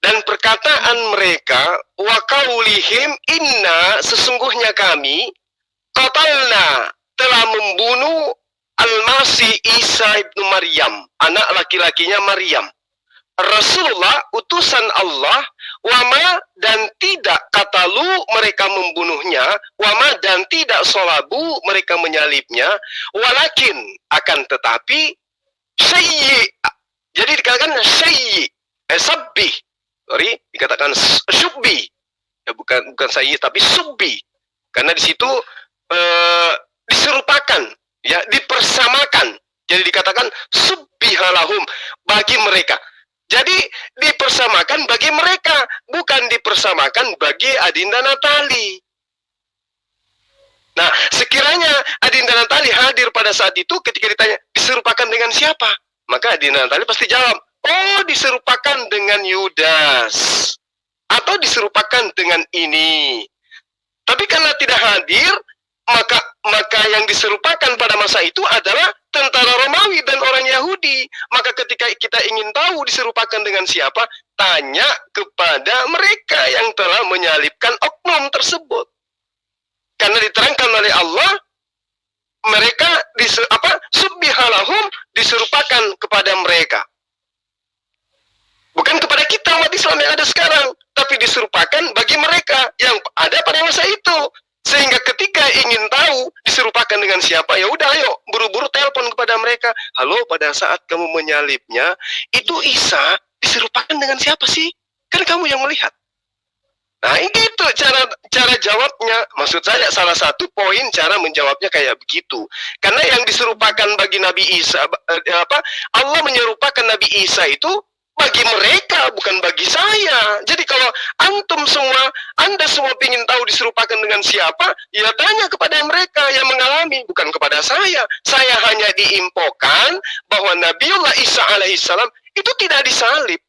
dan perkataan mereka wa qaulihim inna sesungguhnya kami qatalna telah membunuh Al-Masih Isa ibnu Maryam, anak laki-lakinya Maryam, Rasulullah utusan Allah, wama dan tidak katalu mereka membunuhnya, wama dan tidak solabu mereka menyalibnya, walakin akan tetapi syayyi, jadi dikatakan syayyi, sabbih, sorry, dikatakan subbi, ya bukan sayyi tapi subbi, karena di situ diserupakan, ya dipersamakan, jadi dikatakan subbihalahum bagi mereka. Jadi dipersamakan bagi mereka, bukan dipersamakan bagi Adinda Natali. Nah, sekiranya Adinda Natali hadir pada saat itu ketika ditanya diserupakan dengan siapa, maka Adinda Natali pasti jawab, oh diserupakan dengan Yudas atau diserupakan dengan ini. Tapi karena tidak hadir, maka yang diserupakan pada masa itu adalah tentara Romawi dan orang Yahudi. Maka ketika kita ingin tahu diserupakan dengan siapa, tanya kepada mereka yang telah menyalibkan oknum tersebut. Karena diterangkan oleh Allah, mereka subbihalahum diserupakan kepada mereka. Bukan kepada kita umat Islam yang ada sekarang, tapi diserupakan bagi mereka yang ada pada masa itu. Sehingga ketika ingin tahu diserupakan dengan siapa, ya udah ayo buru-buru telepon kepada mereka. Halo, pada saat kamu menyalibnya, itu Isa diserupakan dengan siapa sih? Kan kamu yang melihat. Nah, itu cara jawabnya. Maksud saya salah satu poin cara menjawabnya kayak begitu. Karena yang diserupakan bagi Nabi Isa, Allah menyerupakan Nabi Isa itu bagi mereka, bukan bagi saya. Jadi kalau Anda semua ingin tahu diserupakan dengan siapa, ya tanya kepada mereka yang mengalami, bukan kepada saya. Saya hanya diinfokan bahwa Nabiullah Isa alaihissalam itu tidak disalib.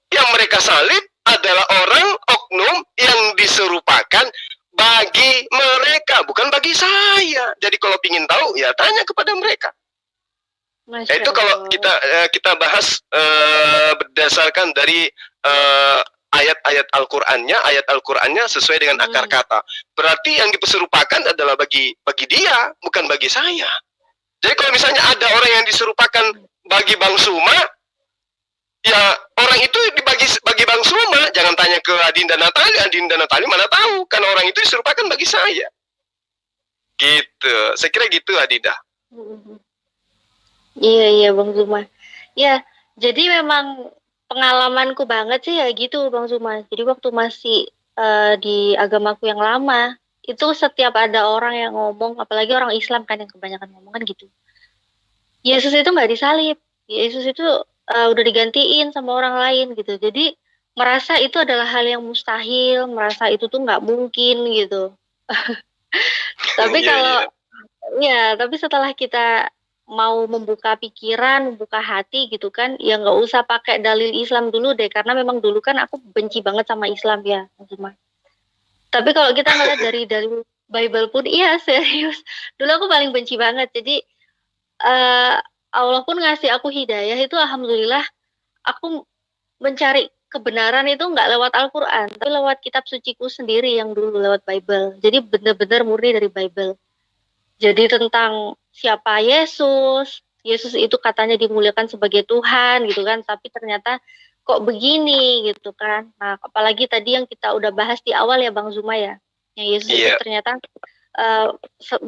Yang mereka salib adalah orang oknum yang diserupakan bagi mereka, bukan bagi saya. Jadi kalau ingin tahu, ya tanya kepada mereka. Itu kalau kita bahas berdasarkan dari ayat-ayat Al-Qur'annya sesuai dengan akar kata. Berarti yang diserupakan adalah bagi dia, bukan bagi saya. Jadi kalau misalnya ada orang yang diserupakan bagi Bang Suma, ya orang itu bagi Bang Suma, jangan tanya ke Adinda Natali mana tahu, karena orang itu diserupakan bagi saya. Gitu, saya kira gitu Adinda. Iya Bang Zuma. Ya, jadi memang pengalamanku banget sih ya gitu Bang Zuma. Jadi waktu masih di agamaku yang lama, itu setiap ada orang yang ngomong, apalagi orang Islam kan yang kebanyakan ngomong kan gitu. Yesus itu nggak disalib. Yesus itu udah digantiin sama orang lain gitu. Jadi merasa itu adalah hal yang mustahil, merasa itu tuh nggak mungkin gitu. Tapi tapi setelah kita mau membuka pikiran, membuka hati gitu kan, ya nggak usah pakai dalil Islam dulu deh, karena memang dulu kan aku benci banget sama Islam ya, cuma. Tapi kalau kita ngeliat dari Bible pun, iya serius, dulu aku paling benci banget. Jadi Allah pun ngasih aku hidayah itu, alhamdulillah, aku mencari kebenaran itu nggak lewat Al-Quran, tapi lewat kitab suciku sendiri yang dulu lewat Bible. Jadi benar-benar murni dari Bible. Jadi tentang siapa Yesus, Yesus itu katanya dimuliakan sebagai Tuhan gitu kan, tapi ternyata kok begini gitu kan. Nah, apalagi tadi yang kita udah bahas di awal ya Bang Zuma ya, yang Yesus itu ternyata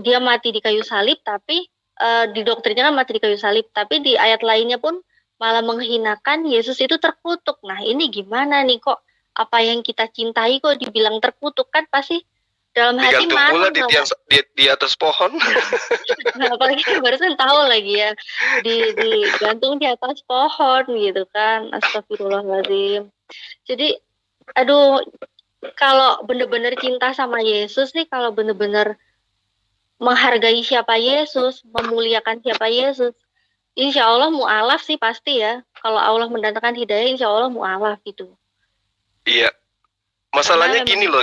dia mati di kayu salib, tapi di doktrinnya kan mati di kayu salib, tapi di ayat lainnya pun malah menghinakan Yesus itu terkutuk. Nah, ini gimana nih, kok apa yang kita cintai kok dibilang terkutuk? Kan pasti dalam hati marah di atas pohon. Nah, apalagi barusan tahu lagi ya, digantung di atas pohon gitu kan. Astagfirullahaladzim. Jadi aduh, kalau bener-bener cinta sama Yesus nih, kalau bener-bener menghargai siapa Yesus, memuliakan siapa Yesus, insya Allah mu'alaf sih pasti ya. Kalau Allah mendatangkan hidayah, insya Allah mu'alaf gitu. Iya. Masalahnya gini loh.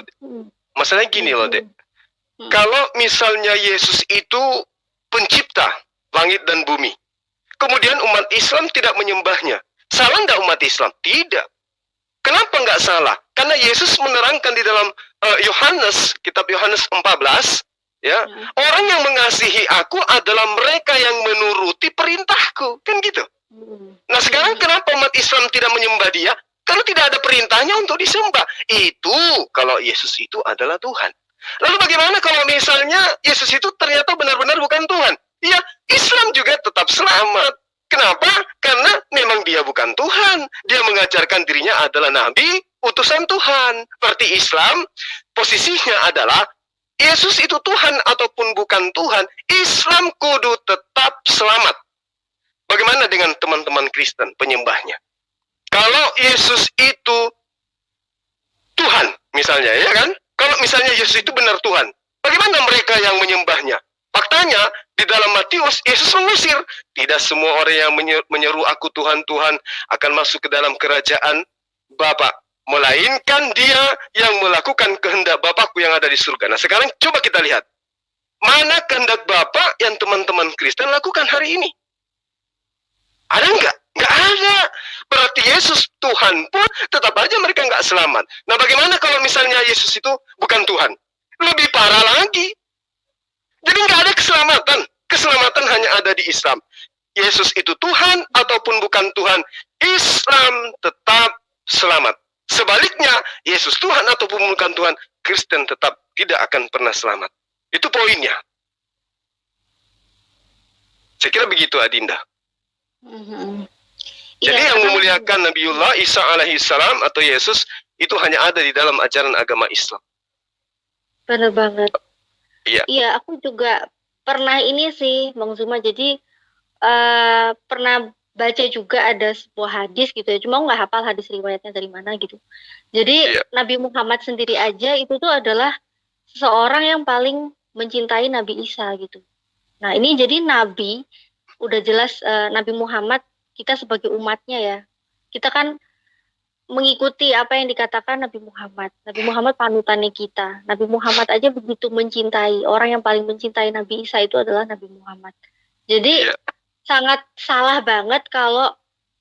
Masalahnya gini loh, Dek. Kalau misalnya Yesus itu pencipta langit dan bumi, kemudian umat Islam tidak menyembahnya, salah nggak umat Islam? Tidak. Kenapa nggak salah? Karena Yesus menerangkan di dalam Yohanes, kitab Yohanes 14, ya, orang yang mengasihi aku adalah mereka yang menuruti perintahku, kan gitu. Nah, sekarang kenapa umat Islam tidak menyembah dia? Kalau tidak ada perintahnya untuk disembah. Itu kalau Yesus itu adalah Tuhan. Lalu bagaimana kalau misalnya Yesus itu ternyata benar-benar bukan Tuhan? Ya, Islam juga tetap selamat. Kenapa? Karena memang dia bukan Tuhan. Dia mengajarkan dirinya adalah Nabi, utusan Tuhan. Berarti Islam posisinya adalah Yesus itu Tuhan ataupun bukan Tuhan, Islam kudu tetap selamat. Bagaimana dengan teman-teman Kristen penyembahnya? Kalau Yesus itu Tuhan, misalnya, ya kan? Kalau misalnya Yesus itu benar Tuhan, bagaimana mereka yang menyembahnya? Faktanya, di dalam Matius, Yesus mengusir. Tidak semua orang yang menyeru aku Tuhan, Tuhan akan masuk ke dalam kerajaan Bapa, melainkan dia yang melakukan kehendak Bapakku yang ada di surga. Nah, sekarang coba kita lihat. Mana kehendak Bapa yang teman-teman Kristen lakukan hari ini? Ada nggak? Nggak ada. Berarti Yesus Tuhan pun tetap aja mereka nggak selamat. Nah, bagaimana kalau misalnya Yesus itu bukan Tuhan? Lebih parah lagi. Jadi nggak ada keselamatan. Keselamatan hanya ada di Islam. Yesus itu Tuhan ataupun bukan Tuhan, Islam tetap selamat. Sebaliknya, Yesus Tuhan ataupun bukan Tuhan, Kristen tetap tidak akan pernah selamat. Itu poinnya. Saya kira begitu, Adinda. Jadi yang memuliakan Nabiullah Isa alaihissalam atau Yesus itu hanya ada di dalam ajaran agama Islam. Benar banget. Iya. Iya, aku juga pernah ini sih, Bang Zuma. Jadi pernah baca juga ada sebuah hadis gitu ya. Cuma nggak hafal hadis riwayatnya dari mana gitu. Jadi Nabi Muhammad sendiri aja itu tuh adalah seseorang yang paling mencintai Nabi Isa gitu. Nah, ini jadi Nabi udah jelas Nabi Muhammad, kita sebagai umatnya ya, kita kan mengikuti apa yang dikatakan Nabi Muhammad. Nabi Muhammad panutannya kita. Nabi Muhammad aja begitu mencintai. Orang yang paling mencintai Nabi Isa itu adalah Nabi Muhammad. Jadi sangat salah banget kalau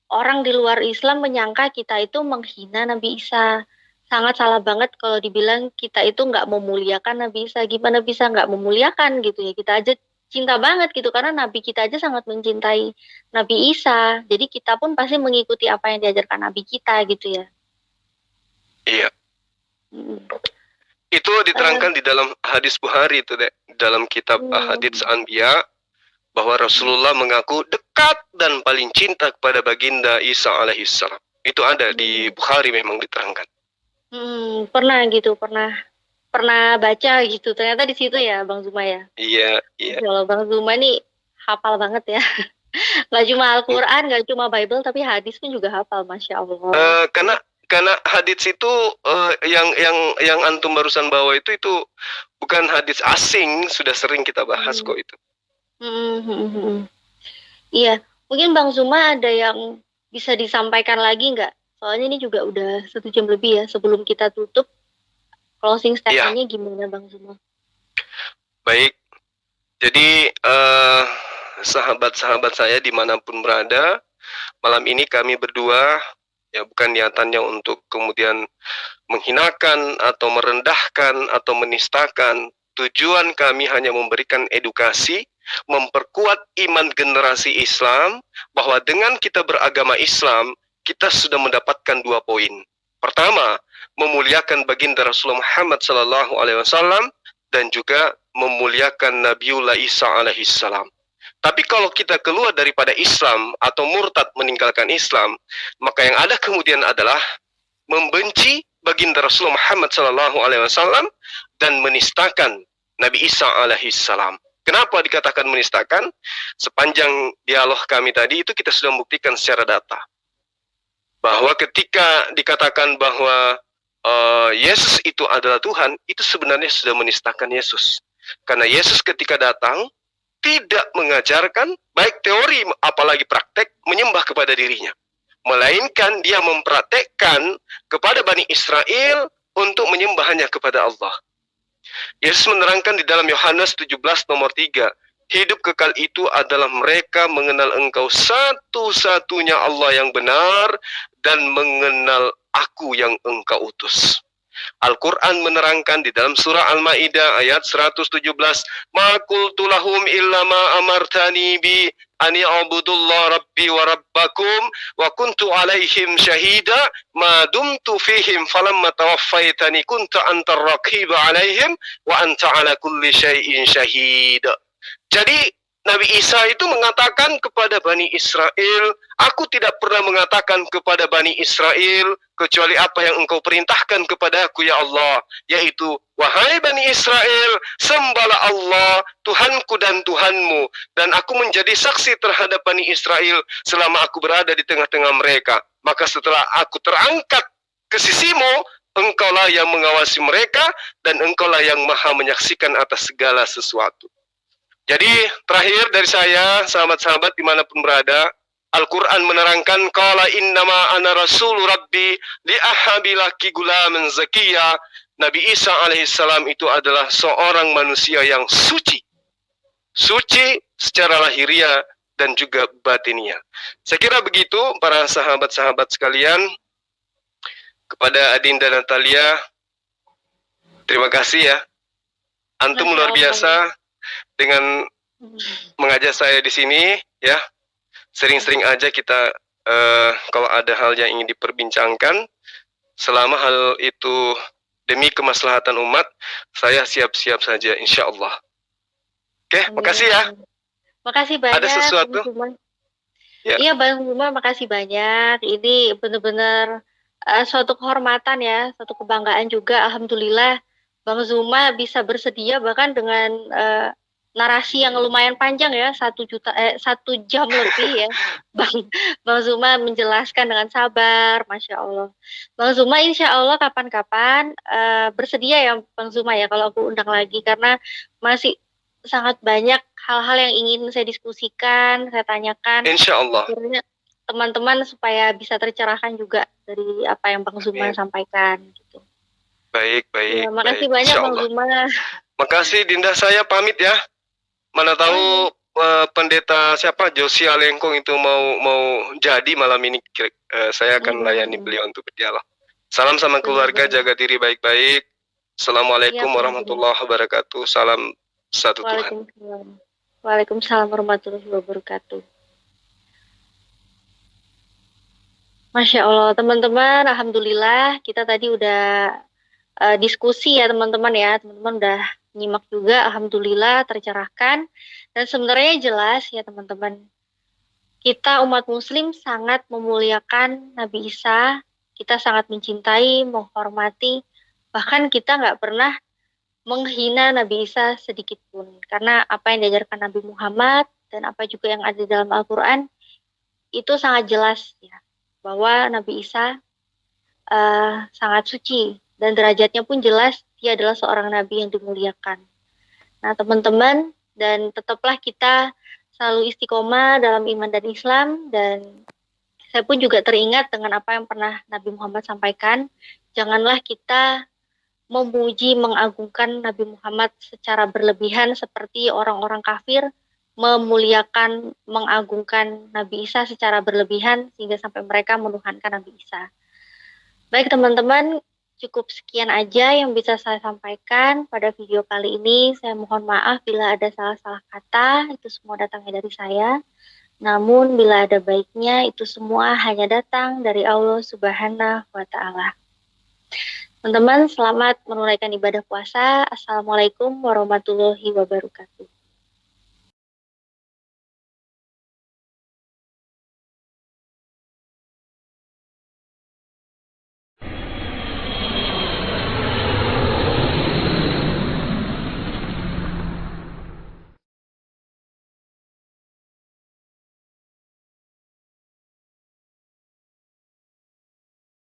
orang di luar Islam menyangka kita itu menghina Nabi Isa. Sangat salah banget kalau dibilang kita itu nggak memuliakan Nabi Isa. Gimana bisa nggak memuliakan gitu ya? Kita aja cinta banget gitu, karena Nabi kita aja sangat mencintai Nabi Isa. Jadi kita pun pasti mengikuti apa yang diajarkan Nabi kita gitu ya. Iya. Itu diterangkan di dalam hadis Bukhari itu, Dek. Dalam kitab Hadits Anbiya, bahwa Rasulullah mengaku dekat dan paling cinta kepada baginda Isa alaihissalam. Itu ada di Bukhari, memang diterangkan. Pernah gitu, pernah baca gitu. Ternyata di situ ya, Bang Zuma ya. Iya. Kalau Bang Zuma nih hafal banget ya. Gak cuma Al-Quran, gak cuma Bible, tapi hadis pun juga hafal, Masya Allah. Karena hadis itu yang antum barusan bawa itu bukan hadis asing, sudah sering kita bahas kok itu. Iya, mungkin Bang Zuma ada yang bisa disampaikan lagi nggak? Soalnya ini juga udah 1 jam lebih ya sebelum kita tutup. Closing statement-nya gimana, Bang Zuma? Baik, jadi sahabat-sahabat saya dimanapun berada, malam ini kami berdua, ya bukan niatannya untuk kemudian menghinakan atau merendahkan atau menistakan. Tujuan kami hanya memberikan edukasi memperkuat iman generasi Islam, bahwa dengan kita beragama Islam, kita sudah mendapatkan 2 poin. Pertama, memuliakan baginda Rasulullah Muhammad SAW, dan juga memuliakan Nabiullah Isa alaihissalam. Tapi kalau kita keluar daripada Islam atau murtad meninggalkan Islam, maka yang ada kemudian adalah membenci baginda Rasulullah Muhammad SAW dan menistakan Nabi Isa alaihissalam. Kenapa dikatakan menistakan? Sepanjang dialog kami tadi itu kita sudah membuktikan secara data bahwa ketika dikatakan bahwa Yesus itu adalah Tuhan, itu sebenarnya sudah menistakan Yesus. Karena Yesus ketika datang tidak mengajarkan baik teori apalagi praktek menyembah kepada dirinya, melainkan dia mempraktekkan kepada Bani Israel untuk menyembah hanya kepada Allah. Yesus menerangkan di dalam Yohanes 17 nomor 3, hidup kekal itu adalah mereka mengenal Engkau satu-satunya Allah yang benar dan mengenal Aku yang Engkau utus. Al-Quran menerangkan di dalam surah Al-Ma'idah ayat 117, Ma qultu lahum illa ma amartani bi an ya'budullah rabbi wa rabbakum wa kuntu alaihim syahida ma dumtu fihim falamma tawaffaitani kunta antar raqiba alaihim wa anta ala kulli syai'in syahid. Jadi Nabi Isa itu mengatakan kepada Bani Israel, aku tidak pernah mengatakan kepada Bani Israel kecuali apa yang engkau perintahkan kepadaku ya Allah, yaitu, wahai Bani Israel, sembahlah Allah, Tuhanku dan Tuhanmu, dan aku menjadi saksi terhadap Bani Israel selama aku berada di tengah-tengah mereka. Maka setelah aku terangkat ke sisimu, engkaulah yang mengawasi mereka, dan engkaulah yang maha menyaksikan atas segala sesuatu. Jadi terakhir dari saya, sahabat-sahabat dimanapun berada, Al-Quran menerangkan, Qala innama ana rasulu rabbi li'ahabilaki gulaman zakiyah. Nabi Isa alaihissalam itu adalah seorang manusia yang suci. Suci secara lahiriah dan juga batiniah. Saya kira begitu para sahabat-sahabat sekalian. Kepada Adinda Natalia, terima kasih ya. Antum luar biasa dengan mengajak saya di sini ya. Sering-sering aja kita kalau ada hal yang ingin diperbincangkan, selama hal itu demi kemaslahatan umat, saya siap-siap saja insya Allah. Oke, makasih ya. Makasih banyak. Ada sesuatu? Ya. Iya Bang Zuma, makasih banyak. Ini benar-benar suatu kehormatan ya, suatu kebanggaan juga. Alhamdulillah Bang Zuma bisa bersedia bahkan dengan narasi yang lumayan panjang ya, 1 jam lebih ya. Bang Zuma menjelaskan dengan sabar, Masya Allah. Bang Zuma insya Allah kapan-kapan bersedia ya Bang Zuma ya kalau aku undang lagi, karena masih sangat banyak hal-hal yang ingin saya diskusikan, saya tanyakan. Insya Allah. Akhirnya teman-teman supaya bisa tercerahkan juga dari apa yang Bang Zuma sampaikan gitu. Baik. Ya, makasih banyak Bang Zuma. Makasih Dinda, saya pamit ya. Mana tahu pendeta siapa Josia Lengkong itu mau jadi malam ini, saya akan melayani beliau untuk berdialog. Salam sama keluarga, jaga diri baik-baik. Assalamualaikum warahmatullahi wabarakatuh. Salam satu Tuhan. Waalaikumsalam warahmatullahi wabarakatuh. Masya Allah teman-teman, alhamdulillah kita tadi udah diskusi ya teman-teman ya, teman-teman udah nyimak juga, alhamdulillah tercerahkan. Dan sebenarnya jelas ya teman-teman, kita umat muslim sangat memuliakan Nabi Isa, kita sangat mencintai, menghormati, bahkan kita nggak pernah menghina Nabi Isa sedikit pun, karena apa yang diajarkan Nabi Muhammad dan apa juga yang ada di dalam Al-Quran itu sangat jelas ya, bahwa Nabi Isa sangat suci dan derajatnya pun jelas, dia adalah seorang nabi yang dimuliakan. Nah teman-teman, dan tetaplah kita selalu istiqomah dalam iman dan Islam, dan saya pun juga teringat dengan apa yang pernah Nabi Muhammad sampaikan, janganlah kita memuji, mengagungkan Nabi Muhammad secara berlebihan seperti orang-orang kafir memuliakan, mengagungkan Nabi Isa secara berlebihan sehingga sampai mereka menuhankan Nabi Isa. Baik teman-teman, cukup sekian aja yang bisa saya sampaikan pada video kali ini. Saya mohon maaf bila ada salah-salah kata, itu semua datangnya dari saya. Namun bila ada baiknya, itu semua hanya datang dari Allah Subhanahu wa Ta'ala. Teman-teman, selamat menunaikan ibadah puasa. Assalamualaikum warahmatullahi wabarakatuh.